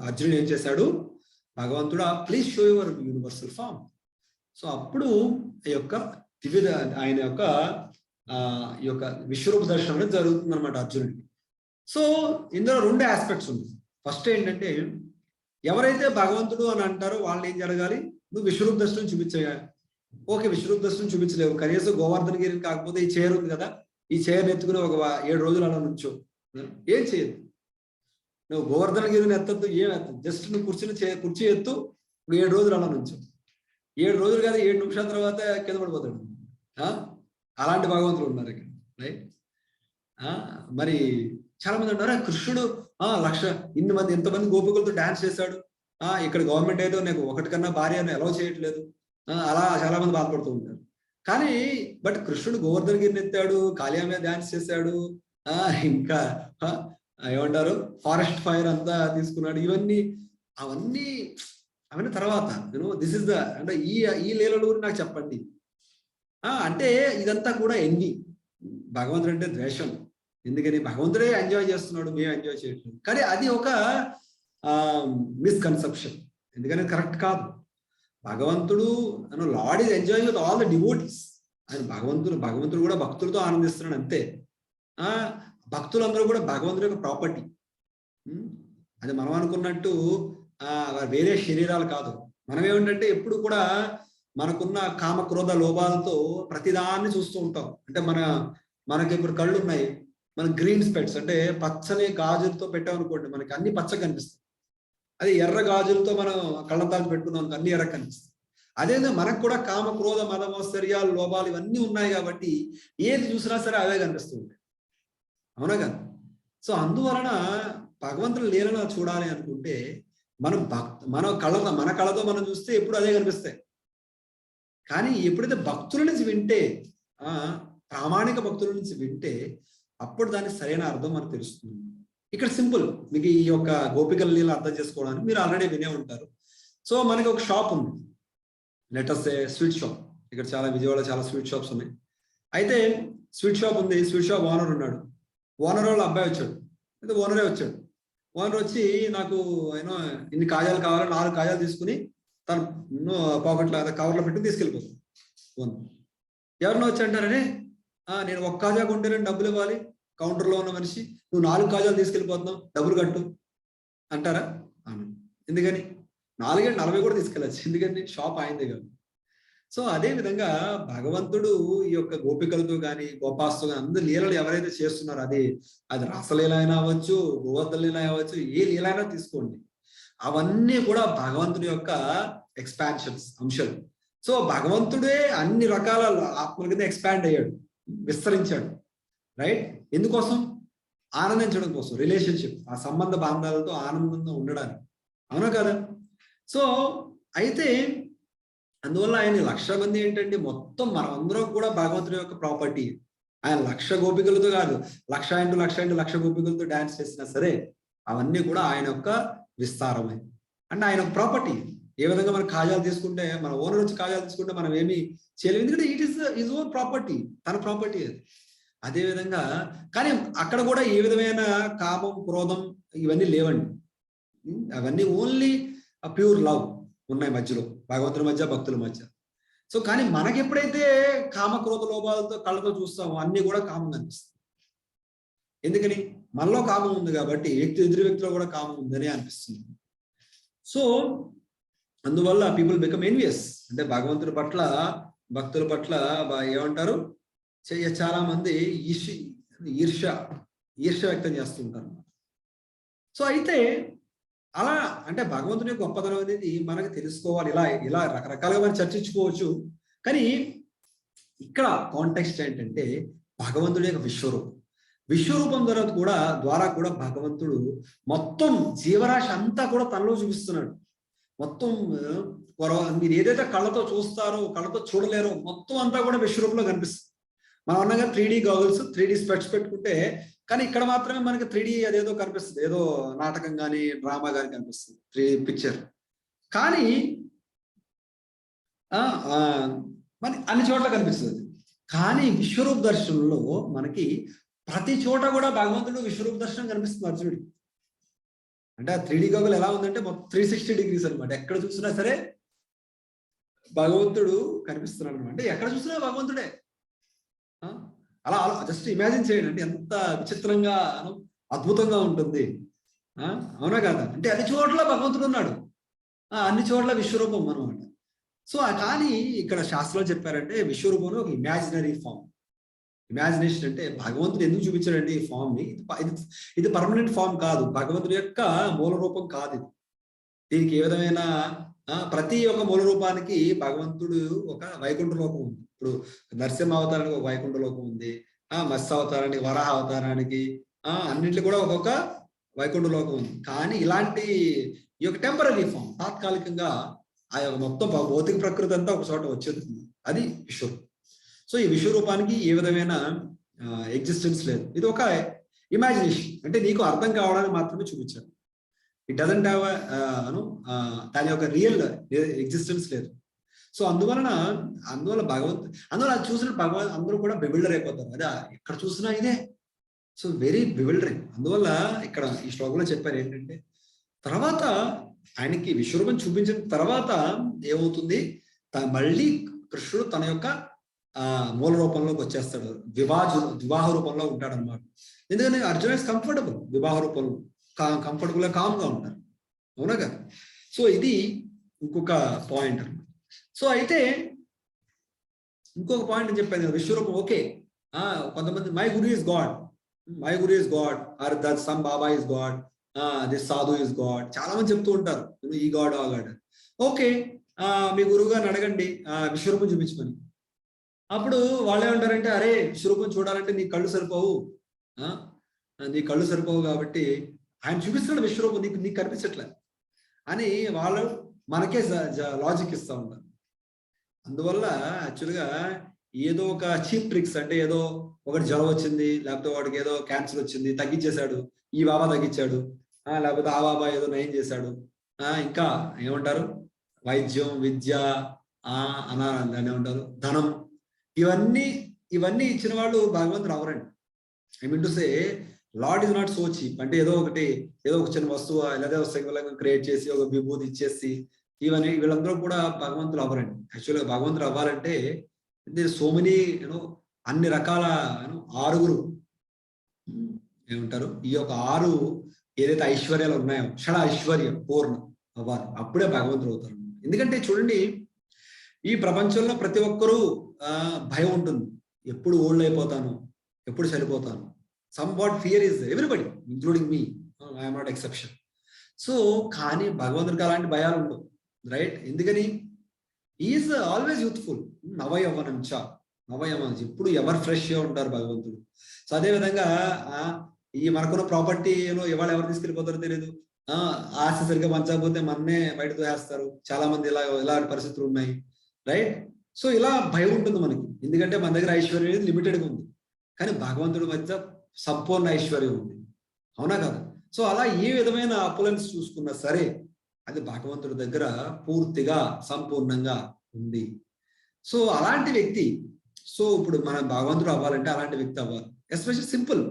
A: అర్జునుడు ఏం చేశాడు? భగవంతుడు please show your universal form. So అప్పుడు ఈ యొక్క ఆయన యొక్క ఈ యొక్క విశ్వరూప దర్శనం అనేది జరుగుతుంది అనమాట అర్జునుడికి. సో ఇందులో 2 ఆస్పెక్ట్స్ ఉంది. ఫస్ట్ ఏంటంటే, ఎవరైతే భగవంతుడు అని అంటారో వాళ్ళు ఏం జరగాలి? నువ్వు విశ్వరూప దర్శనం చూపించేయాలి. ఓకే, విశ్వరూప దర్శనం చూపించలేవు, కనీసం గోవర్ధన గిరిని కాకపోతే ఈ చైర్ ఉంది కదా, ఈ చైర్ని ఎత్తుకుని ఒక 7 రోజులు అలా నుంచో, ఏం చేయదు. నువ్వు గోవర్ధన గిరిని ఎత్తద్దు, ఏం ఎత్తదు, జస్ట్ నువ్వు కుర్చీ ఎత్తు, 7 రోజులు అలా నుంచో. 7 రోజులు కాదు, 7 నిమిషాల తర్వాత కింద పడిపోతాడు. అలాంటి భగవంతులు ఉన్నారు ఇక్కడ, రైట్. మరి చాలా మంది అంటారు కృష్ణుడు ఇంతమంది గోపికలతో డాన్స్ చేశాడు, ఇక్కడ గవర్నమెంట్ అయితే నాకు ఒకటి కన్నా భార్యను అలౌ చేయట్లేదు, అలా చాలా మంది బాధపడుతూ ఉంటారు. కానీ బట్ కృష్ణుడు గోవర్ధన గిరిని ఎత్తాడు, కాళియా మీద డాన్స్ చేశాడు, ఇంకా ఏమంటారు ఫారెస్ట్ ఫైర్ అంతా తీసుకున్నాడు. అవన్నీ తర్వాత దిస్ ఇస్ అంటే ఈ లీలలు నాకు చెప్పండి. అంటే ఇదంతా కూడా ఎన్ని భగవంతుడు అంటే ద్వేషం. ఎందుకని భగవంతుడే ఎంజాయ్ చేస్తున్నాడు, మేము ఎంజాయ్ చేయట్లేదు. కానీ అది ఒక మిస్కన్సెప్షన్, ఎందుకని కరెక్ట్ కాదు. భగవంతుడు lord is enjoying with all the devotees. ఆయన భగవంతుడు కూడా భక్తులతో ఆనందిస్తున్నాడు అంతే. భక్తులందరూ కూడా భగవంతుడి యొక్క ప్రాపర్టీ. అది మనం అనుకున్నట్టు వేరే శరీరాలు కాదు. మనం ఏమిటంటే ఎప్పుడు కూడా మనకున్న కామ క్రోధ లోభాలతో ప్రతిదాన్ని చూస్తూ ఉంటాం. అంటే మనకి ఇప్పుడు కళ్ళు ఉన్నాయి, మన గ్రీన్ స్పెట్స్ అంటే పచ్చని గాజులతో పెట్టామనుకోండి, మనకి అన్ని పచ్చగా కనిపిస్తాయి. అది ఎర్ర గాజులతో మనం కళ్ళతాలు పెట్టుకున్నాం, అన్ని ఎర్ర కనిపిస్తాయి. అదేవిధంగా మనకు కూడా కామ క్రోధ మదమోత్సర్యాలు లోభాలు ఇవన్నీ ఉన్నాయి కాబట్టి ఏది చూసినా సరే అవే కనిపిస్తూ ఉంటాయి, అవునా కదా. సో అందువలన భగవంతుని లీలను చూడాలి అనుకుంటే మన కళతో మనం చూస్తే ఎప్పుడు అదే కనిపిస్తాయి. కానీ ఎప్పుడైతే భక్తుల నుంచి వింటే, ప్రామాణిక భక్తుల నుంచి వింటే, అప్పుడు దానికి సరైన అర్థం మనకు తెలుస్తుంది. ఇక్కడ సింపుల్, మీకు ఈ యొక్క గోపికల లీల అర్థం చేసుకోవడానికి మీరు ఆల్రెడీ వినే ఉంటారు. సో మనకి ఒక షాప్ ఉంది, లెటర్స్ స్వీట్ షాప్. ఇక్కడ విజయవాడ చాలా స్వీట్ షాప్స్ ఉన్నాయి. అయితే స్వీట్ షాప్ ఉంది, స్వీట్ షాప్ ఓనర్ ఉన్నాడు. ఓనర్ వాళ్ళ అబ్బాయి వచ్చాడు, అయితే ఓనరే వచ్చాడు. ఓనర్ వచ్చి నాకు ఇన్ని కాజాలు కావాలి, 4 కాజాలు తీసుకుని తను పాకెట్లో కవర్లో పెట్టి తీసుకెళ్ళిపోతాను. ఎవరినో వచ్చి అంటారనే నేను 1 కాజా కొంటే డబ్బులు ఇవ్వాలి, కౌంటర్లో ఉన్న మనిషి నువ్వు 4 కాజాలు తీసుకెళ్ళిపోతున్నావు, డబ్బులు కట్టు అంటారా? ఎందుకని 440 కూడా తీసుకెళ్ళచ్చు, ఎందుకని షాప్ అయింది కాదు. సో అదే విధంగా భగవంతుడు ఈ యొక్క గోపికలతో కానీ గోపాస్తో కానీ అందరు లీలలు ఎవరైతే చేస్తున్నారో అది రాసలీల అయినా అవ్వచ్చు, గోవర్ధన లీల అవ్వచ్చు, ఏ లీల అయినా తీసుకోండి, అవన్నీ కూడా భగవంతుడి యొక్క ఎక్స్పాన్షన్స్ అంశాలు. సో భగవంతుడే అన్ని రకాల ఆత్మల కింద ఎక్స్పాండ్ అయ్యాడు, విస్తరించాడు, రైట్. ఎందుకోసం? ఆనందించడం కోసం, రిలేషన్షిప్, ఆ సంబంధ బాంధాలతో ఆనందంగా ఉండడానికి, అవునా కదా. సో అయితే అందువల్ల ఆయన 1,00,000 మంది ఏంటంటే మొత్తం మనమందరం కూడా భగవంతుడి యొక్క ప్రాపర్టీ. ఆయన 1,00,000 గోపికలతో కాదు, 1,00,000 గోపికలతో డాన్స్ చేసినా సరే అవన్నీ కూడా ఆయన యొక్క విస్తారమే, అంటే ఆయన ఒక ప్రాపర్టీ. ఏ విధంగా మనం కాజాలు తీసుకుంటే, మన ఓనర్ వచ్చి కాజాలు తీసుకుంటే మనం ఏమి చేయలేము, ఎందుకంటే ఇట్ ఈస్ ఓన్ ప్రాపర్టీ, తన ప్రాపర్టీ అది. అదే విధంగా కానీ అక్కడ కూడా ఏ విధమైన కామం క్రోధం ఇవన్నీ లేవండి. అవన్నీ ఓన్లీ ప్యూర్ లవ్ ఉన్నాయి మధ్యలో, భగవంతుని మధ్య భక్తుల మధ్య. సో కానీ మనకి ఎప్పుడైతే కామ క్రోధ లోభాలతో కళ్ళతో చూస్తామో అన్ని కూడా కామం అనిపిస్తుంది. ఎందుకని? మనలో కామం ఉంది కాబట్టి ఎదురు వ్యక్తిలో కూడా కామం ఉందని అనిపిస్తుంది. సో అందువల్ల పీపుల్ బికమ్ ఎన్వియస్, అంటే భగవంతుడి పట్ల భక్తుల పట్ల ఏమంటారు, చాలా మంది ఈర్ష్య వ్యక్తం చేస్తుంటారు. సో అయితే అలా అంటే భగవంతుని గొప్పతనం అనేది మనకు తెలుసుకోవాలి. ఇలా రకరకాలుగా మనం చర్చించుకోవచ్చు. కానీ ఇక్కడ కాంటెక్స్ట్ ఏంటంటే భగవంతుడి యొక్క విశ్వరూపం ద్వారా కూడా భగవంతుడు మొత్తం జీవరాశి అంతా కూడా తనలో చూపిస్తున్నాడు. మొత్తం మీరు ఏదైతే కళ్ళతో చూస్తారో, కళ్ళతో చూడలేరో మొత్తం అంతా కూడా విశ్వరూపంలో కనిపిస్తుంది. మనం అన్నగా 3D గాగుల్స్, 3D స్పెట్స్ పెట్టుకుంటే, కానీ ఇక్కడ మాత్రమే మనకి 3D అదేదో కనిపిస్తుంది, ఏదో నాటకం కానీ డ్రామా కానీ కనిపిస్తుంది, 3D పిక్చర్. కానీ మరి అన్ని చోట్ల కనిపిస్తుంది. కానీ విశ్వరూప దర్శనంలో మనకి ప్రతి చోట కూడా భగవంతుడు విశ్వరూప దర్శనం కనిపిస్తుంది అర్జునుడికి. అంటే ఆ 3D గాగుల్ ఎలా ఉందంటే మొత్తం 360 degrees అనమాట. ఎక్కడ చూసినా సరే భగవంతుడు కనిపిస్తున్నాడు అనమాట. అంటే ఎక్కడ చూసినా భగవంతుడే. అలా జస్ట్ ఇమాజిన్ చేయండి, అంటే ఎంత విచిత్రంగా అద్భుతంగా ఉంటుంది, అవునా కదా. అంటే అన్ని చోట్ల భగవంతుడు ఉన్నాడు, అన్ని చోట్ల విశ్వరూపం అనమాట. సో కానీ ఇక్కడ శాస్త్రాలు చెప్పారంటే విశ్వరూపంలో ఒక ఇమాజినరీ ఫామ్. ఇమాజినేషన్ అంటే భగవంతుడు ఎందుకు చూపించాడండి ఈ ఫామ్ ని? ఇది పర్మనెంట్ ఫామ్ కాదు, భగవంతుడి యొక్క మూల రూపం కాదు ఇది. దీనికి ఏ విధమైన ప్రతి ఒక్క మూల రూపానికి భగవంతుడు ఒక వైకుంఠ లోకం ఉంది. ఇప్పుడు నరసింహ అవతారానికి ఒక వైకుంఠ లోకం ఉంది, మత్స్య అవతారానికి, వరాహ అవతారానికి, అన్నింటిలో కూడా ఒక్కొక్క వైకుంఠ లోకం ఉంది. కానీ ఇలాంటి ఈ యొక్క టెంపరీ ఫామ్, తాత్కాలికంగా ఆ యొక్క మొత్తం భౌతిక ప్రకృతి అంతా ఒక చోట వచ్చేస్తుంది, అది విశ్వరూపం. సో ఈ విశ్వరూపానికి ఏ విధమైన ఎగ్జిస్టెన్స్ లేదు, ఇది ఒక ఇమాజినేషన్. అంటే నీకు అర్థం కావడానికి మాత్రమే చూపించాను. ఇట్ డజంట్ హ్యావ్ దాని యొక్క రియల్ ఎగ్జిస్టెన్స్ లేదు. సో అందువల్ల అందువల్ల చూసిన అందరూ కూడా బివిల్డర్ అయిపోతారు. అదే ఎక్కడ చూసినా ఇదే. So very bewildering. అందువల్ల ఇక్కడ ఈ శ్లోకంలో చెప్పారు ఏంటంటే, తర్వాత ఆయనకి విశ్వరూపం చూపించిన తర్వాత ఏమవుతుంది, మళ్ళీ కృష్ణుడు తన యొక్క మూల రూపంలోకి వచ్చేస్తాడు, వివాహ రూపంలో ఉంటాడు అనమాట. ఎందుకంటే అర్జున ఇస్ కంఫర్టబుల్, వివాహ రూపంలో కంఫర్టబుల్ గా కామ్గా ఉంటారు, అవునా కదా. సో ఇది ఇంకొక పాయింట్ అనమాట. సో అయితే ఇంకొక పాయింట్ నేను చెప్పాను, విశ్వరూపం ఓకే. కొంతమంది my guru is god or that some baba is god, this sadhu is god, చాలా మంది చెప్తూ ఉంటారు ఈ గాడ్ ఆ గాడ్. ఓకే, మీ గురువు గారిని అడగండి విశ్వరూపం చూపించమని. అప్పుడు వాళ్ళు ఏమంటారంటే, అరే విశ్వరూపం చూడాలంటే నీ కళ్ళు సరిపోవు, నీ కళ్ళు సరిపోవు కాబట్టి ఆయన చూపిస్తున్నాడు విశ్వరూపం, నీకు కనిపించట్లే అని వాళ్ళు మనకే లాజిక్ ఇస్తూ ఉంటారు. అందువల్ల యాక్చువల్గా ఏదో ఒక చీప్ ట్రిక్స్, అంటే ఏదో ఒకటి జ్వరం వచ్చింది, లేకపోతే వాడికి ఏదో క్యాన్సర్ వచ్చింది, తగ్గించేశాడు, ఈ బాబా తగ్గించాడు, లేకపోతే ఆ బాబా ఏదో నయం చేశాడు, ఇంకా ఏమంటారు వైద్యం, విద్య, దాన్ని ఏమంటారు ధనం, ఇవన్నీ ఇచ్చిన వాళ్ళు భగవంతుడు అవరండి. I mean to say Lord is not so cheap. అంటే ఏదో ఒక చిన్న వస్తువు లేదా సంగీతంగా క్రియేట్ చేసి ఒక విభూతి ఇచ్చేసి వీళ్ళందరూ కూడా భగవంతులు అవ్వరండి. యాక్చువల్గా భగవంతులు అవ్వాలంటే సో మెనీ అన్ని రకాల ఆరుగురు ఏమంటారు, ఈ యొక్క 6 ఏదైతే ఐశ్వర్యాలు ఉన్నాయో, షడ ఐశ్వర్యం పూర్ణ అవ్వాలి, అప్పుడే భగవంతులు అవుతారు. ఎందుకంటే చూడండి, ఈ ప్రపంచంలో ప్రతి ఒక్కరూ భయం ఉంటుంది, ఎప్పుడు ఓల్డ్ అయిపోతాను, ఎప్పుడు చనిపోతాను. Some what fear is everybody including me, I'm not exception. So కానీ భగవంతుడికి అలాంటి భయాలు ఉండవు, రైట్? ఎందుకని ఈజ్ ఆల్వేస్ యూత్ఫుల్, నవయవనం ఎప్పుడు ఎవరు ఫ్రెష్గా ఉంటారు భగవంతుడు. సో అదే విధంగా ఈ మనకున్న ప్రాపర్టీ ఇవాళ ఎవరు తీసుకెళ్ళిపోతారో తెలియదు, ఆస్తి సరిగ్గా పంచకపోతే మన్నే బయట తోసేస్తారు, చాలా మంది ఇలాంటి పరిస్థితులు ఉన్నాయి, రైట్? సో ఇలా భయం ఉంటుంది మనకి, ఎందుకంటే మన దగ్గర ఐశ్వర్యం అనేది లిమిటెడ్గా ఉంది, కానీ భగవంతుడి మధ్య సంపూర్ణ ఐశ్వర్యం ఉంది, అవునా కదా. సో అలా ఏ విధమైన అపులెన్స్ చూసుకున్నా సరే అది భగవంతుడి దగ్గర పూర్తిగా సంపూర్ణంగా ఉంది. సో అలాంటి వ్యక్తి, సో ఇప్పుడు మనం భగవంతుడు అవ్వాలంటే అలాంటి వ్యక్తి అవ్వాలి. ఎస్పెషల్ సింపుల్,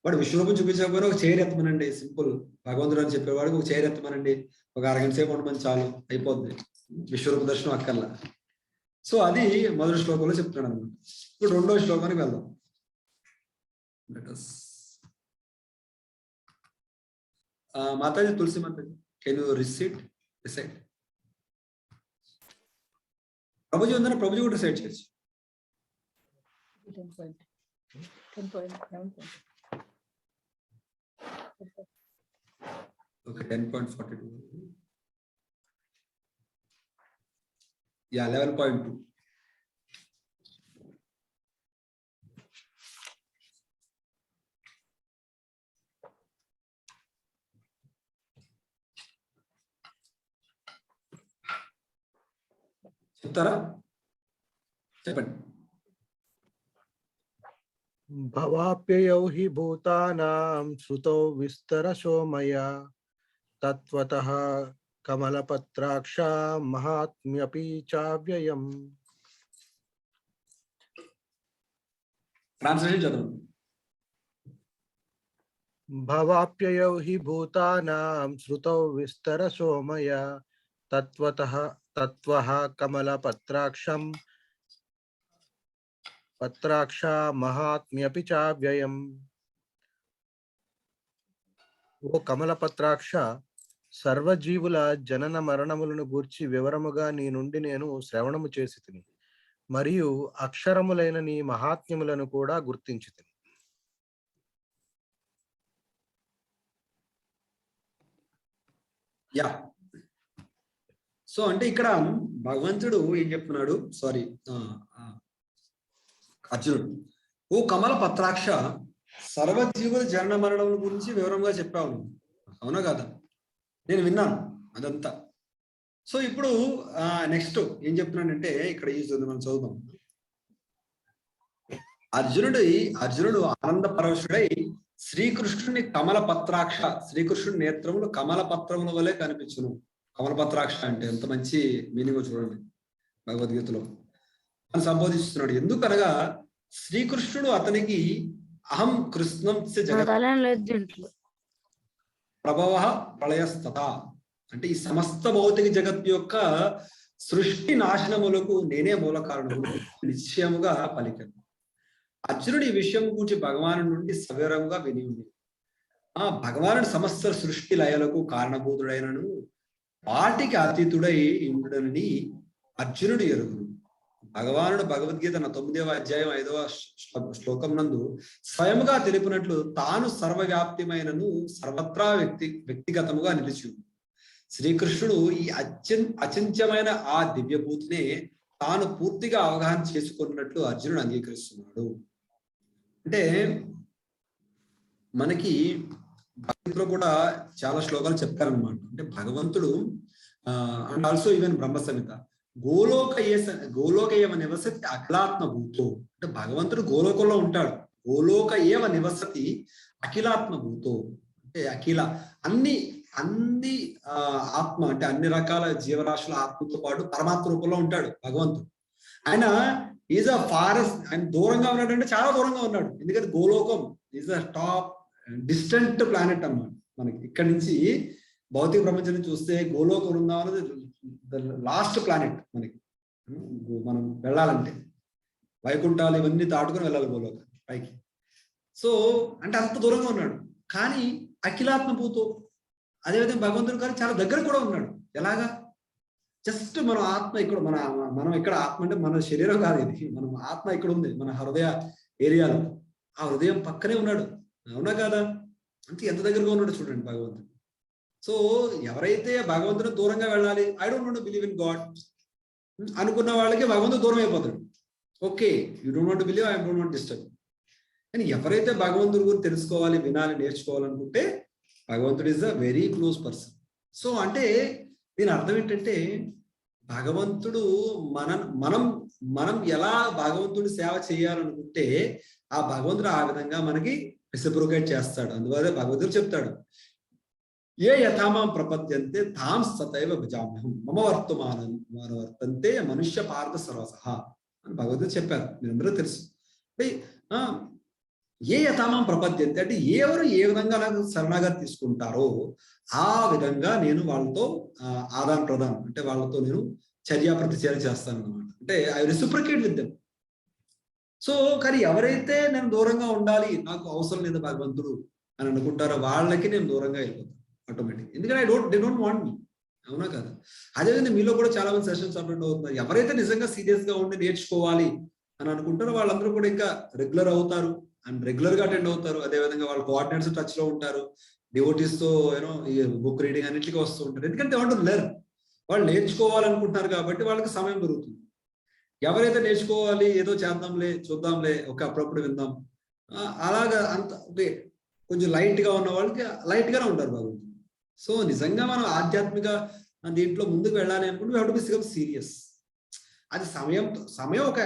A: వాడు విశ్వరూపం చూపించకపోయినా ఒక చైర్ ఎత్తమనండి, సింపుల్. భగవంతుడు అని చెప్పేవాడికి ఒక చైర్ ఎత్తమనండి, ఒక అరగంట సేపు ఉండమని చాలు, అయిపోద్ది, విశ్వరూప దర్శనం అక్కర్లా. సో అది మొదటి శ్లోకంలో చెప్తున్నాడు అనమాట. ఇప్పుడు రెండో శ్లోకానికి వెళ్దాం. మాతాజీ, తులసి Mataji, can you recite? Prabhuji ఉందన్న, ప్రభుజీ కూడా రిసైట్ చేయొచ్చు.
B: 10.42.
A: Okay, 10.42. Yeah, 11.2. చెప్తారా? చెప్పండి.
C: భవాప్యయౌ హి భూతానాం శ్రుతౌ విస్తరశో మయా తత్వతః కమలపత్రాక్ష మహాత్మ్యపి చావ్యయం.
A: ట్రాన్స్లేషన్ చదవండి.
C: భవాప్యయౌ హి భూతానాం శ్రుతౌ విస్తరశో మయా తత్వతః కమలపత్రాక్షం పత్రాక్ష మహాత్మ్యపి చావ్యయం. ఓ కమల పత్రాక్ష, సర్వజీవుల జనన మరణములను గూర్చి వివరముగా నీ నుండి నేను శ్రవణము చేసి తిని, మరియు అక్షరములైన నీ మహాత్మ్యములను కూడా గుర్తించి తిని.
A: యా, సో అంటే ఇక్కడ భగవంతుడు ఏం చెప్తున్నాడు, సారీ అర్జునుడు, ఓ కమల పత్రాక్ష, సర్వజీవుల జనన మరణముల గురించి వివరంగా చెప్పావు, అవునా కదా? నేను విన్నాను అదంతా. సో ఇప్పుడు నెక్స్ట్ ఏం చెప్తున్నాడంటే ఇక్కడ మనం చదువుదాం. అర్జునుడు ఆనంద పరవశుడై శ్రీకృష్ణుని కమల పత్రాక్ష, శ్రీకృష్ణుడి నేత్రములు కమల పత్రముల వలె కనిపించును. కమల పత్రాక్ష అంటే ఎంత మంచి మీనింగ్ చూడండి భగవద్గీతలో అని సంబోధిస్తున్నాడు. ఎందుకనగా శ్రీకృష్ణుడు అతనికి అహం కృష్ణం ప్రభవ ప్రళయస్తత అంటే ఈ సమస్త భౌతిక జగత్తు యొక్క సృష్టి నాశనములకు నేనే మూల కారణము నిశ్చయముగా పలికను. అర్జునుడు ఈ విషయం గురించి భగవాను నుండి సవివరంగా విని ఉంది. భగవానుడు సమస్త సృష్టి లయలకు కారణభూతుడైనను వాటికి అతీతుడై ఉండునని అర్జునుడు ఎరుగును. భగవానుడు భగవద్గీత 9వ అధ్యాయం 5వ శ్లోకం నందు స్వయముగా తెలిపినట్లు తాను సర్వవ్యాప్తిమైనను సర్వత్రా వ్యక్తిగతముగా నిలిచి. శ్రీకృష్ణుడు ఈ అచింత్యమైన ఆ దివ్యభూతినే తాను పూర్తిగా అవగాహన చేసుకున్నట్లు అర్జునుడు అంగీకరిస్తున్నాడు. అంటే మనకి భగవద్గీతలో కూడా చాలా శ్లోకాలు చెప్తారనమాట. అంటే భగవంతుడు అండ్ ఆల్సో ఈవెన్ బ్రహ్మ సంహిత గోలోక ఏవ నివసతి అఖిలాత్మ భూతో, అంటే భగవంతుడు గోలోకంలో ఉంటాడు. గోలోక ఏవ నివసతి అఖిలాత్మ భూతో అంటే అఖిల అన్ని ఆత్మ అంటే అన్ని రకాల జీవరాశుల ఆత్మతో పాటు పరమాత్మ రూపంలో ఉంటాడు భగవంతుడు. ఆయన ఈజ్ అ ఫారెస్ట్, ఆయన దూరంగా ఉన్నాడు అంటే చాలా దూరంగా ఉన్నాడు. ఎందుకంటే గోలోకం is a top distant planet అన్నమాట. మనకి ఇక్కడ నుంచి భౌతిక ప్రపంచం నుంచి చూస్తే గోలోక బృందావనం అనేది లాస్ట్ ప్లానెట్ మనకి. మనం వెళ్ళాలంటే వైకుంఠాలు ఇవన్నీ దాటుకొని వెళ్ళాలి గోలోక పైకి. సో అంటే అంత దూరంగా ఉన్నాడు. కానీ అఖిలాత్మ భూతో అదేవిధంగా భగవంతుడు కానీ చాలా దగ్గర కూడా ఉన్నాడు. ఎలాగా? జస్ట్ మన ఆత్మ ఇక్కడ మనం ఇక్కడ ఆత్మ అంటే మన శరీరం కాదు ఇది, మనం ఆత్మ ఇక్కడ ఉంది మన హృదయ ఏరియాలో. ఆ హృదయం పక్కనే ఉన్నాడు, అవునా కాదా? అంటే ఎంత దగ్గరగా ఉన్నాడు చూడండి భగవంతుడు. సో ఎవరైతే భగవంతుడు దూరంగా వెళ్ళాలి, I don't want to believe in God అనుకున్న వాళ్ళకి భగవంతుడు దూరం అయిపోతాడు. Okay, you don't want to believe, I don't want disturb. కానీ ఎవరైతే భగవంతుడి గురించి తెలుసుకోవాలి, వినాలి, నేర్చుకోవాలనుకుంటే భగవంతుడు is a very close person. So అంటే దీని అర్థం ఏంటంటే భగవంతుడు మనం ఎలా భగవంతుడి సేవ చేయాలనుకుంటే ఆ భగవంతుడు ఆ విధంగా మనకి రెసిప్రోకేట్ చేస్తాడు. అందువల్ల భగవంతుడు చెప్తాడు, ఏ యథామాం ప్రపద్యంతే తాం సతైవ భజామ్యహం మమ వర్తంతే మనుష్య పార్థ సర్వసహ అని భగవంతుడు చెప్పారు. మీరందరూ తెలుసు. ఏ యథామాం ప్రపద్యంతే అంటే ఎవరు ఏ విధంగా నాకు శరణాగతి తీసుకుంటారో ఆ విధంగా నేను వాళ్ళతో ఆదాన ప్రదానం అంటే వాళ్ళతో నేను చర్య ప్రతిచర్య చేస్తాను అనమాట. అంటే I reciprocate with them. So కానీ ఎవరైతే నేను దూరంగా ఉండాలి, నాకు అవసరం లేదు భగవంతుడు అని అనుకుంటారో వాళ్ళకి నేను దూరంగా వెళ్ళిపోతాను ఆటోమేటిక్. ఎందుకంటే దే డోంట్ వాంట్ మీ, అవునా కదా? అదేవిధంగా మీలో కూడా చాలా మంది సెషన్స్ అటెండ్ అవుతున్నారు. ఎవరైతే నిజంగా సీరియస్ గా ఉండి నేర్చుకోవాలి అని అనుకుంటారో వాళ్ళందరూ కూడా ఇంకా రెగ్యులర్ అవుతారు అండ్ రెగ్యులర్ గా అటెండ్ అవుతారు. అదేవిధంగా వాళ్ళ కోఆర్డినేటర్స్ టచ్ లో ఉంటారు, డివోటీస్ తో ఈ బుక్ రీడింగ్ అన్నింటికి వస్తూ ఉంటారు. ఎందుకంటే వాళ్ళు నేర్చుకోవాలనుకుంటున్నారు కాబట్టి వాళ్ళకి సమయం దొరుకుతుంది. ఎవరైతే నేర్చుకోవాలి, ఏదో చేద్దాంలే, చూద్దాంలే, అప్పుడప్పుడు విందాం, అలాగా అంత కొంచెం లైట్ గా ఉన్న వాళ్ళకి లైట్ గానే ఉంటారు భగవంతుడు. సో నిజంగా మనం ఆధ్యాత్మిక దీంట్లో ముందుకు వెళ్ళాలి అనుకుంటే హౌ టు బికమ్ సీరియస్. అది సమయం ఒక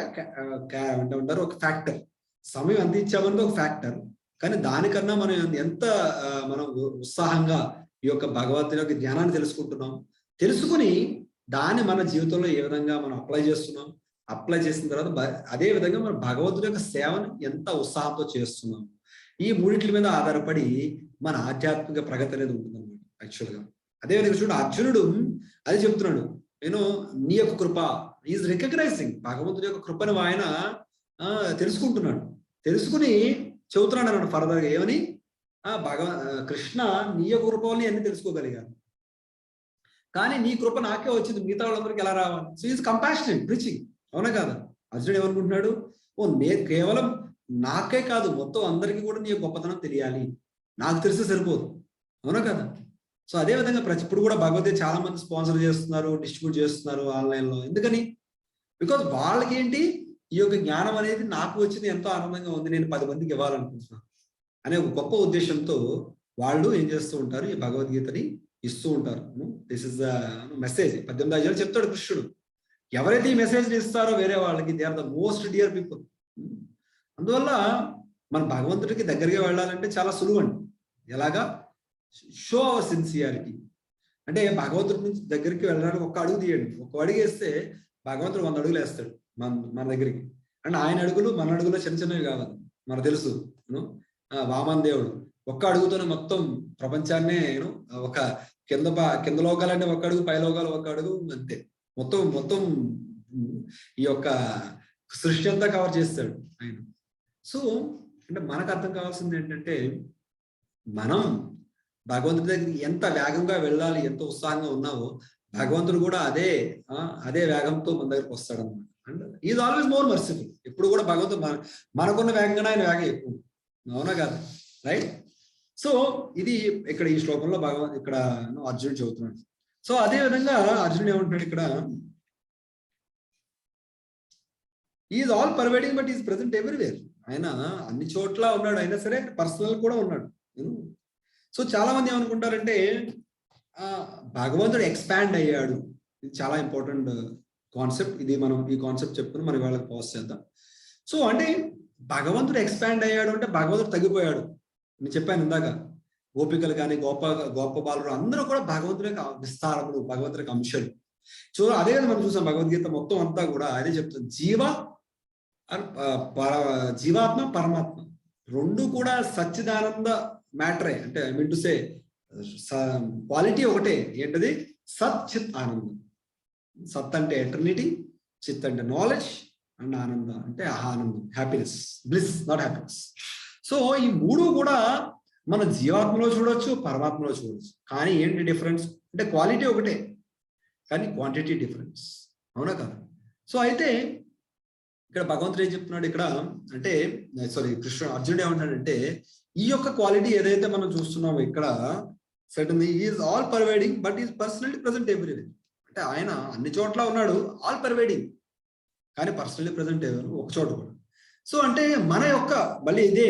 A: ఉంటారు, ఒక ఫ్యాక్టర్. సమయం ఎంత ఇచ్చామన్నది ఒక ఫ్యాక్టర్. కానీ దానికన్నా మనం ఎంత మనం ఉత్సాహంగా ఈ యొక్క భగవంతుని యొక్క జ్ఞానాన్ని తెలుసుకుంటున్నాం, తెలుసుకుని దాన్ని మన జీవితంలో ఏ విధంగా మనం అప్లై చేసిన తర్వాత అదే విధంగా మనం భగవంతుడి యొక్క సేవను ఎంత ఉత్సాహంతో చేస్తున్నాం. ఈ మూడింటి మీద ఆధారపడి మన ఆధ్యాత్మిక ప్రగతి అనేది ఉంటుంది అనమాట యాక్చువల్గా. అదేవిధంగా చూడండి, అర్జునుడు అది చెప్తున్నాడు, నీ యొక్క కృప ఈజ్ రికగ్నైజింగ్, భగవంతుడి యొక్క కృపను ఆయన తెలుసుకుంటున్నాడు. తెలుసుకుని చెబుతున్నాడు అన్నాడు ఫర్దర్గా ఏమని, కృష్ణ నీ యొక్క కృపని అన్ని తెలుసుకోగలిగాను. కానీ నీ కృప నాకే వచ్చింది, మిగతా వాళ్ళందరికీ ఎలా రావాలి? సో ఈజ్ కంపాషనేట్ ప్రీచింగ్, అవునా కాదా? అర్జునుడు ఏమనుకుంటున్నాడు, నేను కేవలం నాకే కాదు మొత్తం అందరికీ కూడా నీ గొప్పతనం తెలియాలి, నాకు తెలిస్తే సరిపోదు, అవునా కదా? సో అదే విధంగా ఇప్పుడు కూడా భగవద్గీత చాలా మంది స్పాన్సర్ చేస్తున్నారు, డిస్ట్రిబ్యూట్ చేస్తున్నారు ఆన్లైన్లో. ఎందుకని? బికాజ్ వాళ్ళకి ఏంటి, ఈ యొక్క జ్ఞానం అనేది నాకు వచ్చింది ఎంతో ఆనందంగా ఉంది, నేను 10 మందికి ఇవ్వాలనుకుంటున్నాను అనే ఒక గొప్ప ఉద్దేశంతో వాళ్ళు ఏం చేస్తూ ఉంటారు, ఈ భగవద్గీతని ఇస్తూ ఉంటారు. This is the message. 18వ అధ్యాయంలో చెప్తాడు కృష్ణుడు, ఎవరైతే ఈ మెసేజ్ ఇస్తారో వేరే వాళ్ళకి, they are the most dear people. అందువల్ల మన భగవంతుడికి దగ్గరగా వెళ్ళాలంటే చాలా సులువు అండి. ఎలాగా? Show our sincerity. అంటే భగవంతుడి నుంచి దగ్గరికి వెళ్ళడానికి ఒక్క అడుగు తీయండి, ఒక్క అడుగు వేస్తే భగవంతుడు 100 అడుగులు వేస్తాడు మన దగ్గరికి. అంటే ఆయన అడుగులు మన అడుగులో చిన్న చిన్నవి కావాలి, మనకు తెలుసు. వామన్ దేవుడు ఒక్క అడుగుతోనే మొత్తం ప్రపంచాన్నే ఒక కింద లోకాలన్నీ ఒక అడుగు, పై లోకాలు ఒక అడుగు, అంతే. మొత్తం ఈ యొక్క సృష్టి అంతా కవర్ చేస్తాడు ఆయన. సో అంటే మనకు అర్థం కావాల్సింది ఏంటంటే, మనం భగవంతుడి దగ్గరికి ఎంత వేగంగా వెళ్ళాలి, ఎంత ఉత్సాహంగా ఉన్నావో భగవంతుడు కూడా అదే వేగంతో మన దగ్గరకు వస్తాడు అనమాట. And is always more merciful. ఎప్పుడు కూడా భగవంతుడు మనకున్న వేగంగానే ఆయన వేగం ఎక్కువ, అవునా కాదు? రైట్. సో ఇది ఇక్కడ ఈ శ్లోకంలో ఇక్కడ అర్జునుడు చెబుతున్నాడు. సో అదే విధంగా అర్జునుడు ఏమంటున్నాడు ఇక్కడ, is all pervading but is present everywhere. ఆయన అన్ని చోట్ల ఉన్నాడు, అయినా సరే పర్సనల్ కూడా ఉన్నాడు. సో చాలా మంది ఏమనుకుంటారంటే భగవంతుడు ఎక్స్పాండ్ అయ్యాడు. ఇది చాలా ఇంపార్టెంట్ కాన్సెప్ట్. ఇది మనం ఈ కాన్సెప్ట్ చెప్పుకుని మరి వాళ్ళకి పాస్ చేద్దాం. సో అంటే భగవంతుడు ఎక్స్పాండ్ అయ్యాడు అంటే భగవంతుడు తగ్గిపోయాడు. నేను చెప్పాను ఇందాక, గోపికలు కానీ గోప బాలురు అందరూ కూడా భగవంతుడికి విస్తారములు, భగవంతుడికి అంశాలు. సో అదే కదా మనం చూసాం భగవద్గీత మొత్తం అంతా కూడా అదే చెప్తుంది. జీవాత్మ పరమాత్మ రెండు కూడా సచ్చిదానంద మ్యాటరే. అంటే I mean to say quality ఒకటే. ఏంటది? సత్ చిత్ ఆనందం. సత్ అంటే ఎటర్నిటీ, చిత్ అంటే నాలెడ్జ్, అండ్ ఆనంద అంటే ఆనందం, happiness, bliss, not happiness. So ఈ మూడు కూడా మన జీవాత్మలో చూడొచ్చు, పరమాత్మలో చూడొచ్చు. కానీ ఏంటి డిఫరెన్స్ అంటే క్వాలిటీ ఒకటే కానీ క్వాంటిటీ డిఫరెన్స్, అవునా కదా? సో అయితే ఇక్కడ భగవంతుడు ఏం చెప్తున్నాడు ఇక్కడ అంటే, అర్జునుడు ఏమంటాడంటే, ఈ యొక్క క్వాలిటీ ఏదైతే మనం చూస్తున్నామో ఇక్కడ certainly is all pervading but is personally present everywhere. అంటే ఆయన అన్ని చోట్ల ఉన్నాడు, ఆల్ పర్వేడింగ్, కానీ పర్సనల్లీ ప్రెసెంట్ ఒక చోట కూడా. సో అంటే మన యొక్క మళ్ళీ ఇదే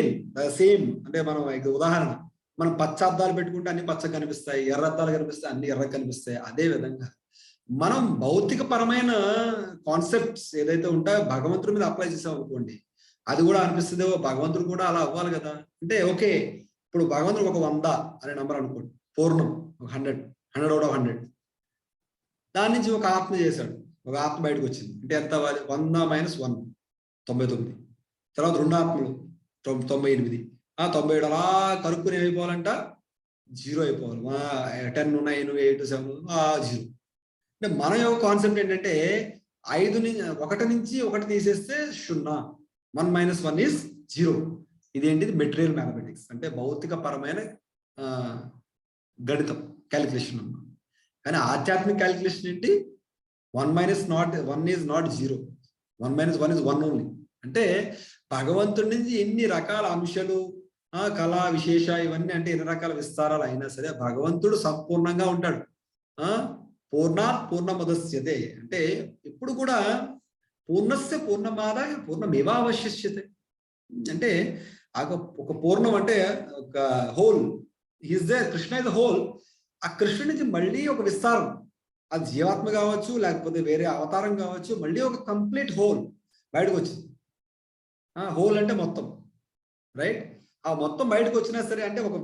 A: సేమ్. అంటే మనం ఉదాహరణ, మనం పచ్చ అద్దాలు పెట్టుకుంటే అన్ని పచ్చ కనిపిస్తాయి, ఎర్ర అద్దాలు కనిపిస్తాయి అన్ని ఎర్ర కనిపిస్తాయి. అదే విధంగా మనం భౌతిక పరమైన కాన్సెప్ట్స్ ఏదైతే ఉంటాయో భగవంతుడి మీద అప్లై చేసాం అనుకోండి, అది కూడా అనిపిస్తుంది భగవంతుడు కూడా అలా అవ్వాలి కదా. అంటే ఓకే, ఇప్పుడు భగవంతుడు ఒక 100 అనే నంబర్ అనుకోండి, పూర్ణం, ఒక 100 out of 100. దాని నుంచి ఒక ఆత్మ చేశాడు, ఒక ఆత్మ బయటకు వచ్చింది. అంటే ఎంత? 100 - 1 99. తర్వాత 2 ఆత్మలు 98. 97 అలా కరుక్కుని ఏమైపోవాలంట? 0 అయిపోవాలి. 10, 9, 8, 7 0. అంటే మన యొక్క కాన్సెప్ట్ ఏంటంటే 1 నుంచి 1 తీసేస్తే 0, 1 - 1 ఈజ్ 0. ఇదేంటిది? మెటీరియల్ మ్యాథమెటిక్స్, అంటే భౌతిక పరమైన గణితం, క్యాలిక్యులేషన్ అన్నమాట. కానీ ఆధ్యాత్మిక క్యాలిక్యులేషన్ ఏంటి? 1 - 1 ఈజ్ నాట్ 0, 1 - 1 ఈజ్ 1 ఓన్లీ. అంటే భగవంతుడి నుంచి ఎన్ని రకాల అంశాలు, కళా విశేష ఇవన్నీ అంటే ఎన్ని రకాల విస్తారాలు అయినా సరే భగవంతుడు సంపూర్ణంగా ఉంటాడు. పూర్ణాత్ పూర్ణముదస్యతే, అంటే ఎప్పుడు కూడా పూర్ణస్య పూర్ణమాదాయ పూర్ణమేవావశిష్యతే. అంటే ఒక పూర్ణం అంటే ఒక whole, is there, Krishna is whole. ఆ కృష్ణుడి నుంచి మళ్ళీ ఒక విస్తారం, అది జీవాత్మ కావచ్చు లేకపోతే వేరే అవతారం కావచ్చు, మళ్ళీ ఒక కంప్లీట్ హోల్ బయటకు వచ్చింది. హోల్ అంటే మొత్తం, రైట్? ఆ మొత్తం బయటకు వచ్చినా సరే అంటే ఒక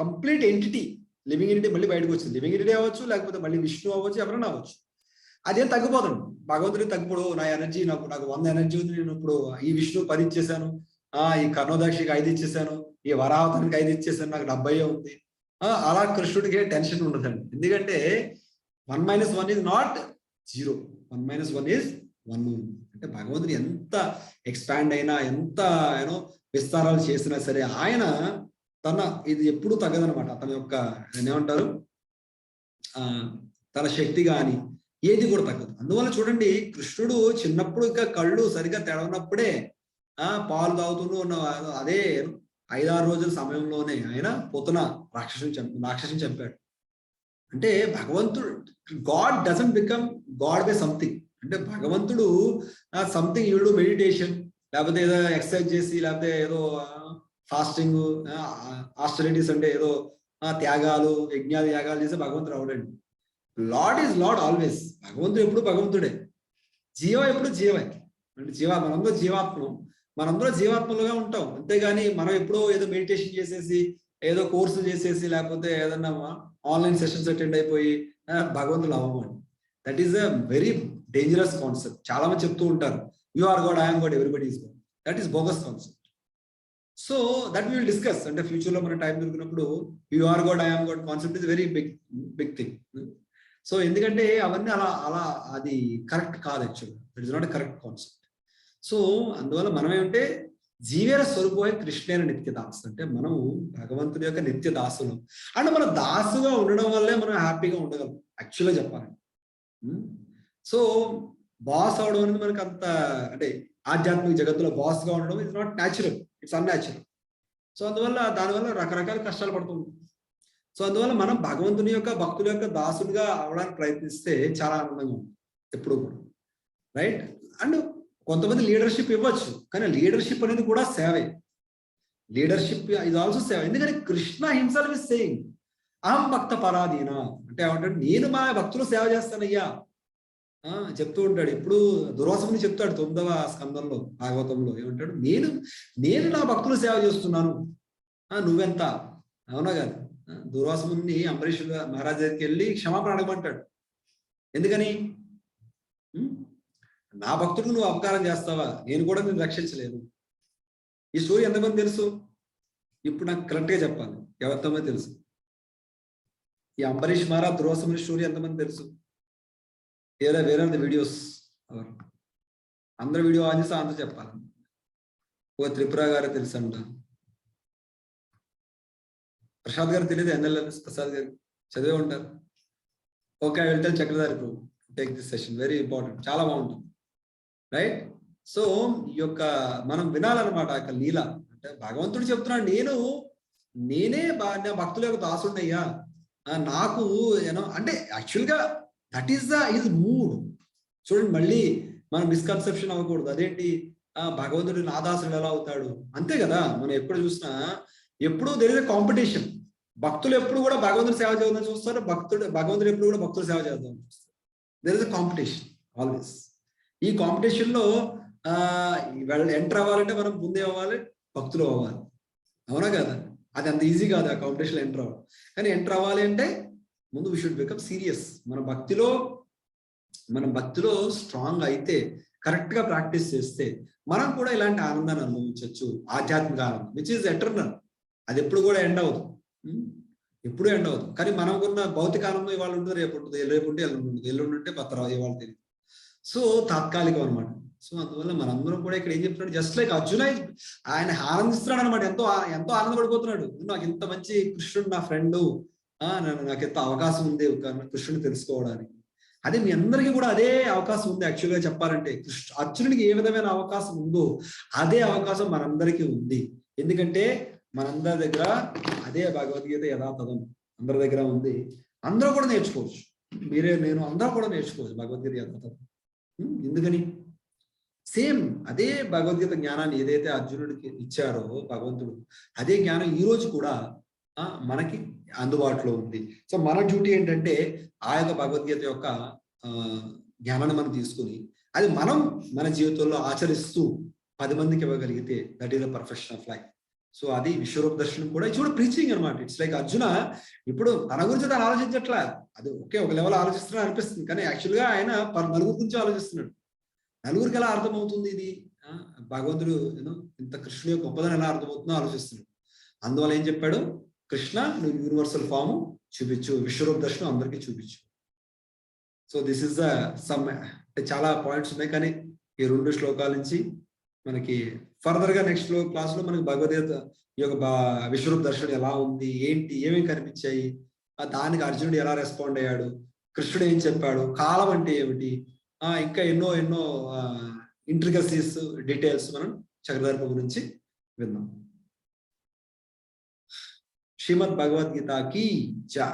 A: కంప్లీట్ ఎంటిటీ, లివింగ్ ఎంటిటీ మళ్ళీ బయటకు వచ్చింది. లివింగ్ ఎంటిటీ అవ్వచ్చు లేకపోతే మళ్ళీ విష్ణు అవ్వచ్చు, ఎవరైనా అవ్వచ్చు. అదేం తగ్గిపోదండి. భగవంతుడికి తగ్గిపోడు. నా ఎనర్జీ నాకు 100 ఎనర్జీ ఉంది, నేను ఇప్పుడు ఈ విష్ణు 10 ఇచ్చేసాను, ఈ కర్ణోదాక్షికి 5 ఇచ్చేసాను, ఈ వరాహతానికి 5 ఇచ్చేసాను, నాకు 70 ఉంది. అలా కృష్ణుడికి టెన్షన్ ఉండదండి. ఎందుకంటే 1 - 1 ఈజ్ నాట్ 0, 1 - 1 ఈజ్ 1. అంటే భగవంతుడు ఎంత ఎక్స్పాండ్ అయినా, ఎంత విస్తారాలు చేసినా సరే ఆయన ఇది ఎప్పుడు తగ్గదనమాట. తన యొక్క ఏమంటారు, తన శక్తి కానీ ఏది కూడా తగ్గదు. అందువల్ల చూడండి, కృష్ణుడు చిన్నప్పుడు ఇంకా కళ్ళు సరిగ్గా తెరవనప్పుడే పాలు తాగుతూ ఉన్న అదే 5-6 రోజుల సమయంలోనే ఆయన పొతున రాక్షసుని చంపాడు. అంటే భగవంతుడు, God doesn't become God by something. అంటే భగవంతుడు సంథింగ్ యూ డూ మెడిటేషన్, లేకపోతే ఏదో ఎక్సర్సైజ్ చేసి, లేకపోతే ఏదో ఫాస్టింగ్, ఆస్టరిటీస్ అంటే ఏదో త్యాగాలు, యజ్ఞాలు, యాగాలు చేసి భగవంతుడు అవడండి. Lord is Lord always. భగవంతుడు ఎప్పుడు భగవంతుడే, జీవ ఎప్పుడు జీవే. అంటే మనందరూ జీవాత్మం, మనందరూ జీవాత్మలుగా ఉంటాం. అంతేగాని మనం ఎప్పుడో ఏదో మెడిటేషన్ చేసేసి, ఏదో కోర్సు చేసేసి, లేకపోతే ఏదన్నా ఆన్లైన్ సెషన్స్ అటెండ్ అయిపోయి భగవంతులు అవ్వమండి. That is a very dangerous concept. చాలా మంది చెప్తూ ఉంటారు, you are God, I'm God, everybody is God. That is bogus concept. So that will discuss. అంటే ఫ్యూచర్ లో మన టైం దొరికినప్పుడు you are God, I'm God concept is very big thing. So ఎందుకంటే అవన్నీ అలా అది కరెక్ట్ కాదు. యాక్చువల్గా it is not a correct concept. So అందువల్ల మనం ఏమంటే జీవేర స్వరూపమే కృష్ణేన నిత్య దాసు. అంటే మనము భగవంతుడి యొక్క నిత్య దాసులు. అంటే మనం దాసుగా ఉండడం వల్లే మనం హ్యాపీగా ఉండగలం యాక్చువల్గా చెప్పాలంటే. సో బాస్ అవడం అనేది మనకు అంత, అంటే ఆధ్యాత్మిక జగత్తులో బాస్ గా ఉండడం it's not natural, it's unnatural. So అందువల్ల దానివల్ల రకరకాల కష్టాలు పడుతూ ఉంటాం. సో అందువల్ల మనం భగవంతుని యొక్క భక్తుల యొక్క దాసుడిగా అవడానికి ప్రయత్నిస్తే చాలా ఆనందంగా ఉంటుంది ఎప్పుడు కూడా, రైట్? అండ్ కొంతమంది లీడర్షిప్ ఇవ్వచ్చు, కానీ లీడర్షిప్ అనేది కూడా సేవే. లీడర్షిప్ ఇస్ ఆల్సో సేవ. ఎందుకంటే కృష్ణ హిమ్సెల్ఫ్ ఇస్ సేయింగ్ అహం భక్త పరాధీన. అంటే ఏమంటాడు, నేను మా భక్తులు సేవ చేస్తానయ్యా చెప్తూ ఉంటాడు. ఇప్పుడు దుర్వాసముని చెప్తాడు 9వ స్కందంలో భాగవతంలో ఏమంటాడు, నేను నా భక్తులు సేవ చేస్తున్నాను, నువ్వెంత? అవునా కాదు? దుర్వాసముని అంబరీష్ మహారాజ్ దగ్గరికి వెళ్ళి క్షమాపణ అడగమంటాడు. ఎందుకని? నా భక్తుడు నువ్వు అపకారం చేస్తావా, నేను కూడా నేను రక్షించలేను. ఈ స్టోరీ ఎంతమంది తెలుసు? ఇప్పుడు నాకు కరెక్ట్ గా చెప్పాలి, ఎవరితోమే తెలుసు? ఈ అంబరీష్ మహారాజ్ దుర్వాసముని స్టోరీ ఎంతమంది తెలుసు? వేరే వీడియోస్ అందరు వీడియో ఆన్ చేస్తే అందరూ చెప్పాలి. ఓ త్రిపుర గారు తెలుసు అంట, ప్రసాద్ గారు తెలియదు, ఎన్ఎల్ఎస్ ప్రసాద్ గారు చదివే ఉంటారు. Okay, I will tell Chakradhari Prabhu, take this session, very important, చాలా బాగుంటుంది, రైట్? సో ఈ యొక్క మనం వినాలన్నమాట ఆ యొక్క లీల. అంటే భగవంతుడు చెప్తున్నాడు, నేనే నా భక్తుల యొక్క దాసుడయ్యా, నాకు అంటే యాక్చువల్గా దట్ ఈస్ హిజ్ మూడ్. చూడండి, మళ్ళీ మనం మిస్కన్సెప్షన్ అవ్వకూడదు. అదేంటి భగవంతుడు నా దాసుడు ఎలా అవుతాడు? అంతే కదా, మనం ఎప్పుడు చూసినా ఎప్పుడు దేర్ ఇస్ ఎ కాంపిటీషన్. భక్తులు ఎప్పుడు కూడా భగవంతుడు సేవ చేద్దాం చూస్తారు, భగవంతుడు ఎప్పుడు కూడా భక్తులు సేవ చేద్దాం చూస్తారు. There is a competition always. ఈ కాంపిటీషన్ లో ఎంటర్ అవ్వాలంటే మనం ముందే అవ్వాలి, భక్తులు అవ్వాలి. అవునా కదా? అది అంత ఈజీ కాదు ఆ కాంపిటీషన్ ఎంటర్ అవ్వడం. కానీ ఎంటర్ అవ్వాలి అంటే ముందు వీ షుడ్ బికమ్ సీరియస్. మన భక్తిలో స్ట్రాంగ్ అయితే, కరెక్ట్ గా ప్రాక్టీస్ చేస్తే మనం కూడా ఇలాంటి ఆనందాన్ని అనుభవించవచ్చు. ఆధ్యాత్మిక ఆనందం విచ్ ఈజ్ ఎటర్నల్. అది ఎప్పుడు కూడా ఎండ్ అవ్వదు, ఎప్పుడు ఎండ్ అవ్వదు. కానీ మనకున్న భౌతిక ఆనందం ఇవాళ ఉంటుంది, రేపు ఉంటుంది, రేపు ఎల్లుండి ఉంటే పత్ర ఇవాళ తెలియదు. సో తాత్కాలికం అనమాట. సో అందువల్ల మనందరం కూడా ఇక్కడ ఏం చెప్తున్నాడు, జస్ట్ లైక్ అర్జున ఆయన ఆనందిస్తున్నాడు అనమాట. ఎంతో ఆనందపడిపోతున్నాడు. నాకు ఇంత మంచి కృష్ణుడు నా ఫ్రెండ్, నాకు ఎంత అవకాశం ఉంది కృష్ణుని తెలుసుకోవడానికి. అదే మీ అందరికీ కూడా అదే అవకాశం ఉంది. యాక్చువల్గా చెప్పాలంటే అర్జునుడికి ఏ విధమైన అవకాశం ఉందో అదే అవకాశం మనందరికీ ఉంది. ఎందుకంటే మనందరి దగ్గర అదే భగవద్గీత యథాతథం అందరి దగ్గర ఉంది. అందరూ కూడా నేర్చుకోవచ్చు, మీరే నేను అందరూ కూడా నేర్చుకోవచ్చు భగవద్గీత యథాతథం. ఎందుకని? సేమ్ అదే భగవద్గీత జ్ఞానాన్ని ఏదైతే అర్జునుడికి ఇచ్చారో భగవంతుడు, అదే జ్ఞానం ఈ రోజు కూడా మనకి అందుబాటులో ఉంది. సో మన డ్యూటీ ఏంటంటే ఆ యొక్క భగవద్గీత యొక్క జ్ఞానాన్ని మనం తీసుకుని అది మనం మన జీవితంలో ఆచరిస్తూ 10 మందికి ఇవ్వగలిగితే that is the perfection of life. So అది విశ్వరూప దర్శనం కూడా చూడ ప్రీచింగ్ అనమాట. ఇట్స్ లైక్ అర్జున ఇప్పుడు తన గురించి తను ఆలోచించట్లా, అది ఒక లెవెల్ ఆలోచిస్తున్నా అనిపిస్తుంది, కానీ యాక్చువల్గా ఆయన నలుగురు గురించి ఆలోచిస్తున్నాడు. నలుగురికి ఎలా అర్థమవుతుంది ఇది? భగవంతుడు ఇంత కృష్ణుడి యొక్క గొప్పదని ఎలా అర్థమవుతుందో ఆలోచిస్తున్నాడు. అందువల్ల ఏం చెప్పాడు, కృష్ణ నువ్వు యూనివర్సల్ ఫామ్ చూపించు, విశ్వరూప దర్శనం అందరికీ చూపించు. So this is the sum. చాలా పాయింట్స్ ఉన్నాయి, కానీ ఈ 2 శ్లోకాల నుంచి మనకి ఫర్దర్ గా నెక్స్ట్ క్లాస్ లో మనకి భగవద్గీత ఈ యొక్క విశ్వరూప దర్శనం ఎలా ఉంది, ఏంటి, ఏమేమి కనిపించాయి, దానికి అర్జునుడు ఎలా రెస్పాండ్ అయ్యాడు, కృష్ణుడు ఏం చెప్పాడు, కాలం అంటే ఏమిటి, ఇంకా ఎన్నో ఎన్నో ఇంట్రికసీస్, డీటెయిల్స్ మనం చక్రధర ప్రభు నుంచి విన్నాం. శ్రీమద్ భగవద్గీతకి జై.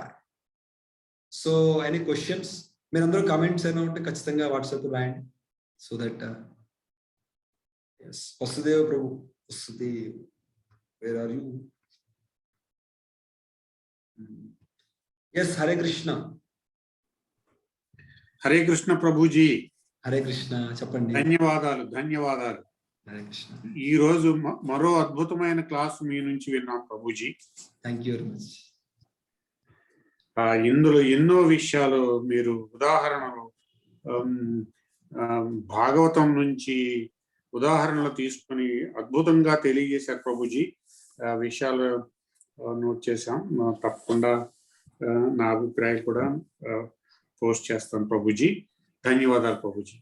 A: సో ఎనీ క్వశ్చన్స్, మీరందరూ కామెంట్స్ అయినా ఉంటే ఖచ్చితంగా వాట్సాప్ రాయండి. So that Vasudev Prabhu, Vasudev, where are you? Yes, Hare Krishna.
B: Hare Krishna Prabhuji.
A: Hare Krishna, చెప్పండి.
B: ధన్యవాదాలు, ధన్యవాదాలు.
A: హరే కృష్ణ.
B: ఈ రోజు మరో అద్భుతమైన క్లాస్ మీ నుంచి విన్నాం Prabhuji.
A: Thank you very much.
B: ఇందులో ఎన్నో విషయాలు మీరు ఉదాహరణలు, భాగవతం నుంచి ఉదాహరణలు తీసుకొని అద్భుతంగా తెలియజేశారు ప్రభుజీ. విషయాలు నోట్ చేశాం. తప్పకుండా నా అభిప్రాయం కూడా పోస్ట్ చేస్తాను ప్రభుజీ. ధన్యవాదాలు Prabhuji.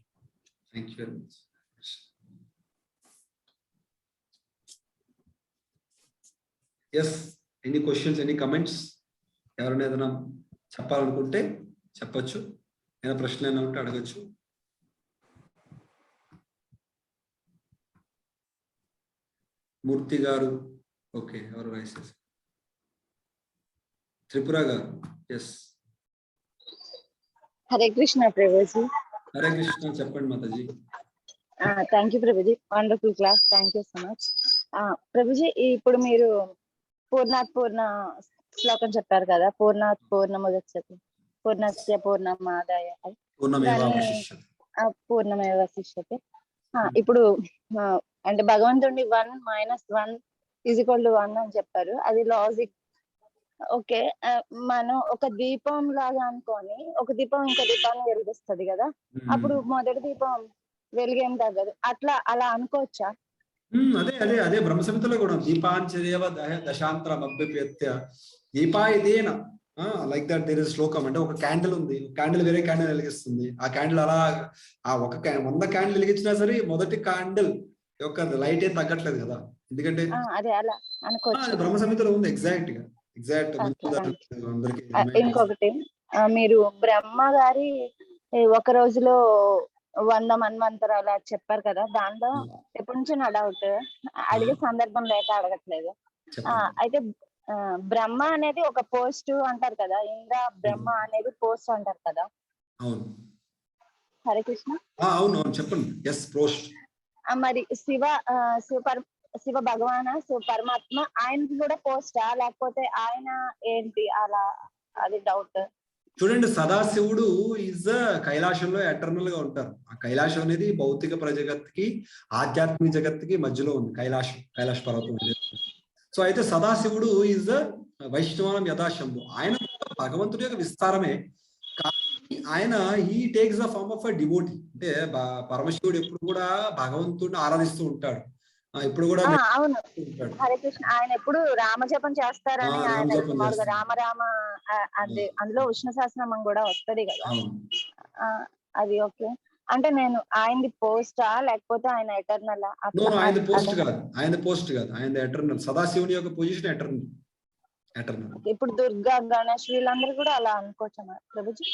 A: Thank you very much. Yes, any questions, any comments? ఎవరైనా ఏదైనా చెప్పాలనుకుంటే చెప్పచ్చు, ఏదైనా ప్రశ్నలు ఏమైనా ఉంటే అడగచ్చు. మూర్తి గారు, ఓకే, ఎవరు రైసెస్? త్రిపుర గారు, ఎస్.
D: హరే కృష్ణ ప్రభుజీ.
A: హరే కృష్ణ, చెప్పండి Mataji.
D: Thank you Prabhuji, wonderful class, thank you so much. Prabhuji, ఇప్పుడు మీరు పూర్ణ శ్లోకం చెప్పారు కదా, పూర్ణముదచ్యతే పూర్ణస్య పూర్ణమాదాయ పూర్ణమేవ శిష్యతే. ఇప్పుడు అంటే భగవంతుడి 1 - 1 = 1 అని చెప్పారు, అది లాజిక్. ఓకే, మనం ఒక దీపం లాగా అనుకొని, ఒక దీపం ఇంకో దీపాన్ని వెలిగిస్తుంది కదా, అప్పుడు మొదటి దీపం వెలిగేం తగ్గదు, అలా అనుకోవచ్చా?
A: అదే అదే అదే బ్రహ్మ సంహితలో కూడా దీపాంచదేవ దశాంతరం అభ్యప్యత్య దీపాయిదేన, లైక్ దట్ దేర్ ఇస్ శ్లోకం. అంటే ఒక క్యాండిల్ ఉంది, క్యాండిల్ వేరే క్యాండిల్ వెలిగిస్తుంది, ఆ క్యాండిల్ అలా ఆ 100 క్యాండిల్ వెలిగించినా సరే మొదటి క్యాండిల్ యొక్క లైట్ ఏం తగ్గట్లేదు కదా, ఎందుకంటే బ్రహ్మ సంహితలో ఉంది ఎగ్జాక్ట్ గా.
D: ఇంకొకటి, మీరు బ్రహ్మ గారి ఒక రోజులో 100 మన్వంతరాలు చెప్పారు కదా, దాంట్లో ఎప్పటి నుంచి నా డౌట్, అడిగే సందర్భం లేక అడగట్లేదు. అయితే బ్రహ్మ అనేది ఒక పోస్ట్ అంటారు కదా, ఇంద్ర బ్రహ్మ అనేది పోస్ట్ అంటారు కదా. హరే కృష్ణ.
A: అవును, చెప్పండి. Yes, post.
D: మరి శివ భగవాన్, పరమాత్మ, ఆయన కూడా పోస్టా, లేకపోతే ఆయన ఏంటి అలా, అది డౌట్.
A: చూడండి, సదాశివుడు ఈజ్ కైలాసంలో ఎటర్నల్ గా ఉంటారు. ఆ కైలాసం అనేది భౌతిక ప్రజగత్కి, ఆధ్యాత్మిక జగత్తుకి మధ్యలో ఉంది కైలాస పర్వతం. సో అయితే సదాశివుడు ఈజ్ వైష్ణవం యథాశంభు, ఆయన భగవంతుడి యొక్క విస్తారమే. కానీ ఆయన he takes the form of a devotee. అంటే పరమశివుడు ఎప్పుడు కూడా భగవంతుడిని ఆరాధిస్తూ ఉంటాడు. ఇప్పుడు కూడా
D: అవును, హరే కృష్ణ. ఆయన ఎప్పుడు రామజపం చేస్తారని, రామ అదే అందులో విష్ణు సహస్రనామం కూడా వస్తది కదా, అది ఓకే. అంటే నేను ఆయనది పోస్టా, లేకపోతే ఆయన ఎటర్నల్?
A: ఆయన పోస్ట్ కాదు, ఆయన ఎటర్నల్. సదాశివుని యొక్క పొజిషన్ ఎటర్నల్.
D: ఇప్పుడు దుర్గా, గణేష్ వీళ్ళందరూ కూడా అలా అనుకోవచ్చా ప్రభుజీ?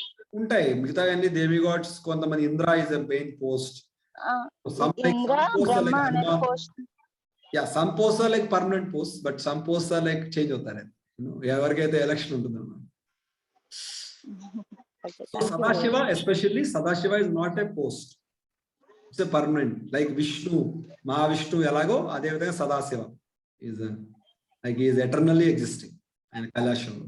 A: ఉంటాయి మిగతా అన్ని దేవి గాడ్స్. కొంతమంది Indra is a main post.
D: Indra Brahma అనేది post.
A: some posts are like permanent posts, but some posts are like change అవుతారు. ఎవరికైతే ఎలక్షన్ ఉంటుందన్నమాట. Sadashiva, especially Sadashiva is not a post, it's a permanent. Like Vishnu, Mahavishnu ఎలాగో అదే విధంగా Sadashiva is like he is eternally existing and కైలాసంలో.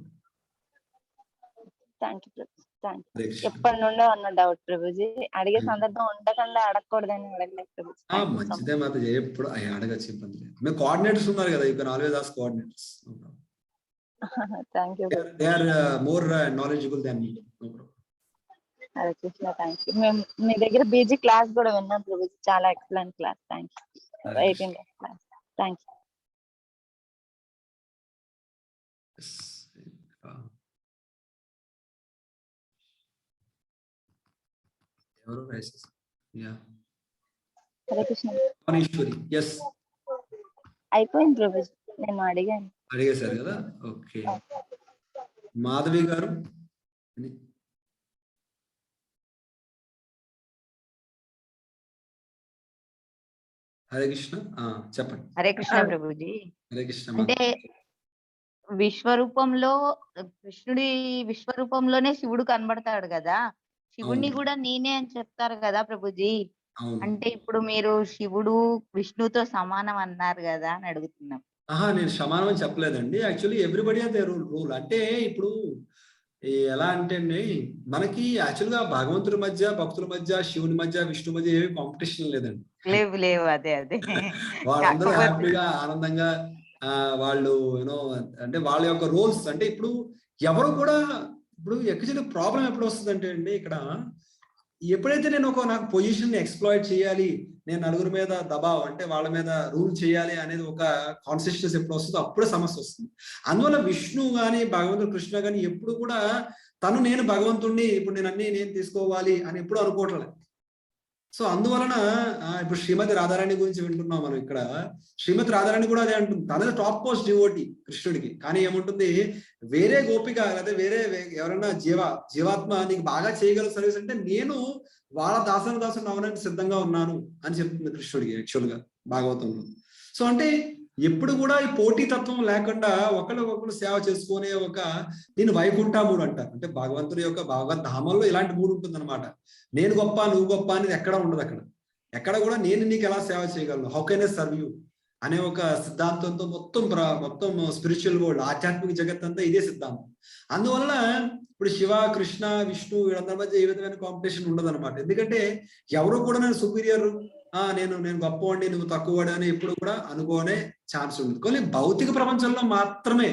D: Thank you, thank you. ఎప్పటి నుండో అన్న డౌట్ ప్రభుజీ, అడిగే సందర్భం ఉండకుండా అడగకూడదని అడగలేదు ప్రభుజీ.
A: మంచిదే మాత, ఎప్పుడు అడగచ్చు, ఇబ్బంది లేదు. మేము కోఆర్డినేటర్స్ ఉన్నారు కదా, you can always ask coordinators.
D: Thank you.
A: They are more knowledgeable than me. No problem.
D: Hare Krishna, thank you. మేము మీ దగ్గర బీజీ క్లాస్ కూడా విన్నాం ప్రభుజీ, చాలా excellent class. Thank you. 18 class. Thank you.
A: ఎవరు రైసెస్?
D: హరే కృష్ణ.
A: మహేశ్వరి, ఎస్.
D: అయిపోయింది ప్రభుజీ, నేను
A: అడిగేశారు కదా, ఓకే. మాధవి గారు. హరే కృష్ణ. చెప్పండి.
E: హరే కృష్ణ ప్రభుజీ.
A: హరే కృష్ణ.
E: అంటే విశ్వరూపంలో కృష్ణుడి విశ్వరూపంలోనే శివుడు కనబడతాడు కదా, శివుణ్ణి
A: అవును.
E: కూడా నేనే అని చెప్తారు కదా ప్రభుజీ.
A: అవును.
E: అంటే ఇప్పుడు మీరు శివుడు విష్ణుతో సమానం అన్నారు కదా అని అడుగుతున్నాం.
A: నేను సమానం అని చెప్పలేదండి. Actually everybody are there rule. అంటే ఇప్పుడు ఎలా అంటే అండి, మనకి యాక్చువల్గా భగవంతుడి మధ్య, భక్తుల మధ్య, శివుని మధ్య, విష్ణు మధ్య ఏమి కాంపిటీషన్ లేదండి.
E: లేవు లేవు, అదే అదే.
A: వాళ్ళందరూ
E: కాకపోతే
A: హ్యాపీగా ఆనందంగా వాళ్ళు యూనో అంటే వాళ్ళ యొక్క రోల్స్ అంటే ఇప్పుడు ఎవరు కూడా ఇప్పుడు యాక్చువల్లీ ప్రాబ్లం ఎప్పుడు వస్తుందంటే అండి, ఇక్కడ ఎప్పుడైతే నేను నాకు పొజిషన్ ఎక్స్ప్లాయిట్ చేయాలి, నేను నలుగురి మీద దబావ్ అంటే వాళ్ళ మీద రూల్ చేయాలి అనేది ఒక కాన్షియస్నెస్ ఎప్పుడు వస్తుందో అప్పుడే సమస్య వస్తుంది. అందువల్ల విష్ణు గాని భగవంతుడు కృష్ణ గాని ఎప్పుడు కూడా నేను భగవంతుడిని ఇప్పుడు నేను తీసుకోవాలి అని ఎప్పుడు అనుకోవట్లేదు. సో అందువలన ఇప్పుడు శ్రీమతి రాధారాణి గురించి వింటున్నాం మనం ఇక్కడ. శ్రీమతి రాధారాణి కూడా అదే అంటుంది, తనది టాప్ మోస్ట్ డివోటీ కృష్ణుడికి. కానీ ఏముంటుంది, వేరే గోపిక లేదా వేరే ఎవరైనా జీవాత్మ నీకు బాగా చేయగల సర్వీస్ అంటే నేను వాళ్ళ దాసుని అవడానికి సిద్ధంగా ఉన్నాను అని చెప్తుంది కృష్ణుడికి యాక్చువల్ గా భాగవతంలో. సో అంటే ఎప్పుడు కూడా ఈ పోటీ తత్వం లేకుండా ఒకళ్ళు సేవ చేసుకునే దీన్ని వైకుంఠ మూడు అంటారు. అంటే భగవంతుడి యొక్క భగవద్ ధామంలో ఇలాంటి మూడు ఉంటుంది అనమాట. నేను గొప్ప నువ్వు గొప్ప అనేది ఎక్కడ ఉండదు. ఎక్కడ కూడా నేను నీకు ఎలా సేవ చేయగలను, how can I serve you అనే ఒక సిద్ధాంతంతో మొత్తం స్పిరిచువల్ వరల్డ్, ఆధ్యాత్మిక జగత్ అంతా ఇదే సిద్ధాంతం. అందువల్ల ఇప్పుడు శివ, కృష్ణ, విష్ణు వీళ్ళందరి మధ్య ఏ విధమైన కాంపిటీషన్ ఉండదు అనమాట. ఎందుకంటే ఎవరు కూడా నేను సుపీరియర్, నేను గొప్పవాడిని నువ్వు తక్కువవాడు అని ఎప్పుడు కూడా అనుకోనే ఛాన్స్ ఉండదు. కానీ భౌతిక ప్రపంచంలో మాత్రమే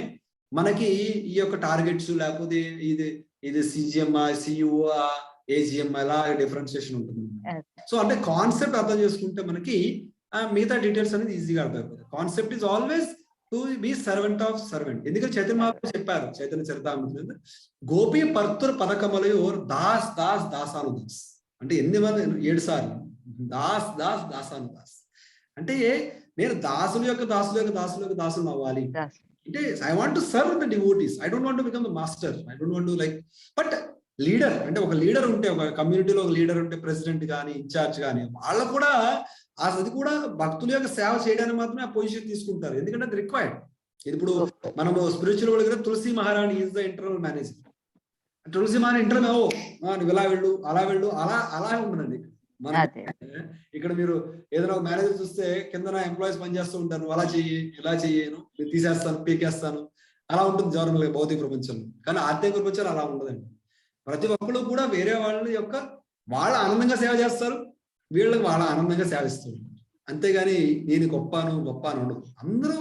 A: మనకి ఈ యొక్క టార్గెట్స్ లేకపోతే ఇది సిజిఎంఆ, సియుఓ, ఏజిఎం అలా డిఫరెన్షియేషన్ ఉంటుంది. సో అంటే కాన్సెప్ట్ అర్థం చేసుకుంటే మనకి మిగతా డీటెయిల్స్ అనేది ఈజీగా అర్థమైపోతుంది. Concept is always to be servant of servant. ఎందుకంటే చైతన్య మహాప్రభు చెప్పారు చైతన్య చరితామృతంలో, గోపి పర్తుర్ పథకమలయోర్ దాస్ దాస్ దాసాను దాస్. అంటే 7 సార్లు దాస్ దాస్ దాసాను దాస్. అంటే నేను దాసుల యొక్క దాసులు అవ్వాలి. అంటే I want to serve the devotees. I don't want to become the master. I don't want to but leader అంటే ఒక లీడర్ ఉంటే, ఒక కమ్యూనిటీలో ఒక లీడర్ ఉంటే, ప్రెసిడెంట్ కానీ ఇన్ఛార్జ్ కానీ వాళ్ళు కూడా అది కూడా భక్తుల యొక్క సేవ చేయడానికి మాత్రమే ఆ పొజిషన్ తీసుకుంటారు. ఎందుకంటే అది రిక్వైర్డ్. ఇప్పుడు మనము స్పిరిచువల్ వరల్డ్ దగ్గర తులసి మహారాణి ఈజ్ ద ఇంటర్నల్ మేనేజర్. తులసి మహారాణి ఇంటర్నల్ నువ్వు ఇలా వెళ్ళు అలా వెళ్ళు అలా ఉండదండి. ఇక్కడ మీరు ఏదైనా ఒక మేనేజర్ చూస్తే కింద ఎంప్లాయీస్ పనిచేస్తూ ఉంటారు, నువ్వు అలా చెయ్యి ఇలా చెయ్యను, నేను తీసేస్తాను పీకేస్తాను, అలా ఉంటుంది జవరల్ భౌతిక ప్రపంచంలో. కానీ ఆధ్యాత్మిక ప్రపంచంలో అలా ఉండదండి. ప్రతి ఒక్కరు కూడా వేరే వాళ్ళ ఆనందంగా సేవ చేస్తారు, వీళ్ళకి వాళ్ళ ఆనందంగా సేవిస్తారు. అంతేగాని నేను గొప్ప అని ఉండదు. అందరూ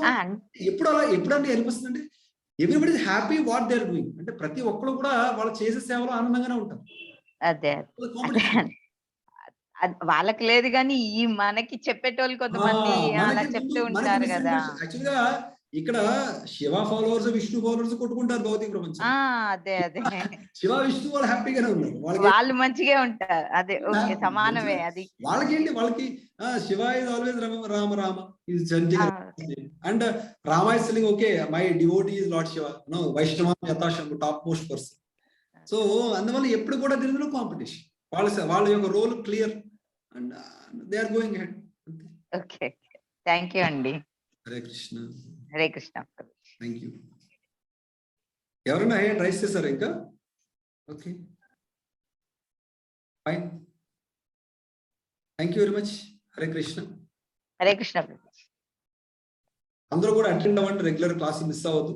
A: ఎప్పుడంటే అనిపిస్తుందండి, everybody is happy what they are doing. అంటే ప్రతి ఒక్కరు కూడా వాళ్ళు చేసే సేవలో ఆనందంగానే ఉంటారు.
E: అదే వాళ్ళకి లేదు కానీ ఈ మనకి చెప్పేటోళ్ళు కొంతమంది అలా చెప్తూ ఉంటారు కదా.
A: యాక్చువల్గా ఇక్కడ శివ ఫాలోవర్స్, విష్ణు ఫాలోవర్స్ కొట్టుకుంటారు భౌతిక ప్రపంచం.
E: అదే
A: శివ విష్ణు వాళ్ళు హ్యాపీగానే ఉన్నారు,
E: వాళ్ళు మంచిగా ఉంటారు. అదే ఓకే, సమానమే. అది
A: వాళ్ళకి Shiva is always Rama Rama is and Rama is selling okay my devotee is Lord Shiva, no Vaishnava యథాశం టాప్ మోస్ట్ పర్సన్. సో అందువల్ల ఎప్పుడు కూడా దీనిలో కాంపిటీషన్, వాళ్ళ యొక్క role clear and they are going head.
E: Okay, thank you అండి.
A: హరే కృష్ణ.
E: హరే కృష్ణ.
A: Thank you. ఎవరైనా హ్యాండ్ రైస్ చేశారా ఇంకా? Okay, fine. Thank you very much. Hare Krishna.
E: Hare Krishna.
A: అందరూ కూడా అటెండ్ అవ్వండి, రెగ్యులర్ క్లాస్ మిస్ అవ్వద్దు.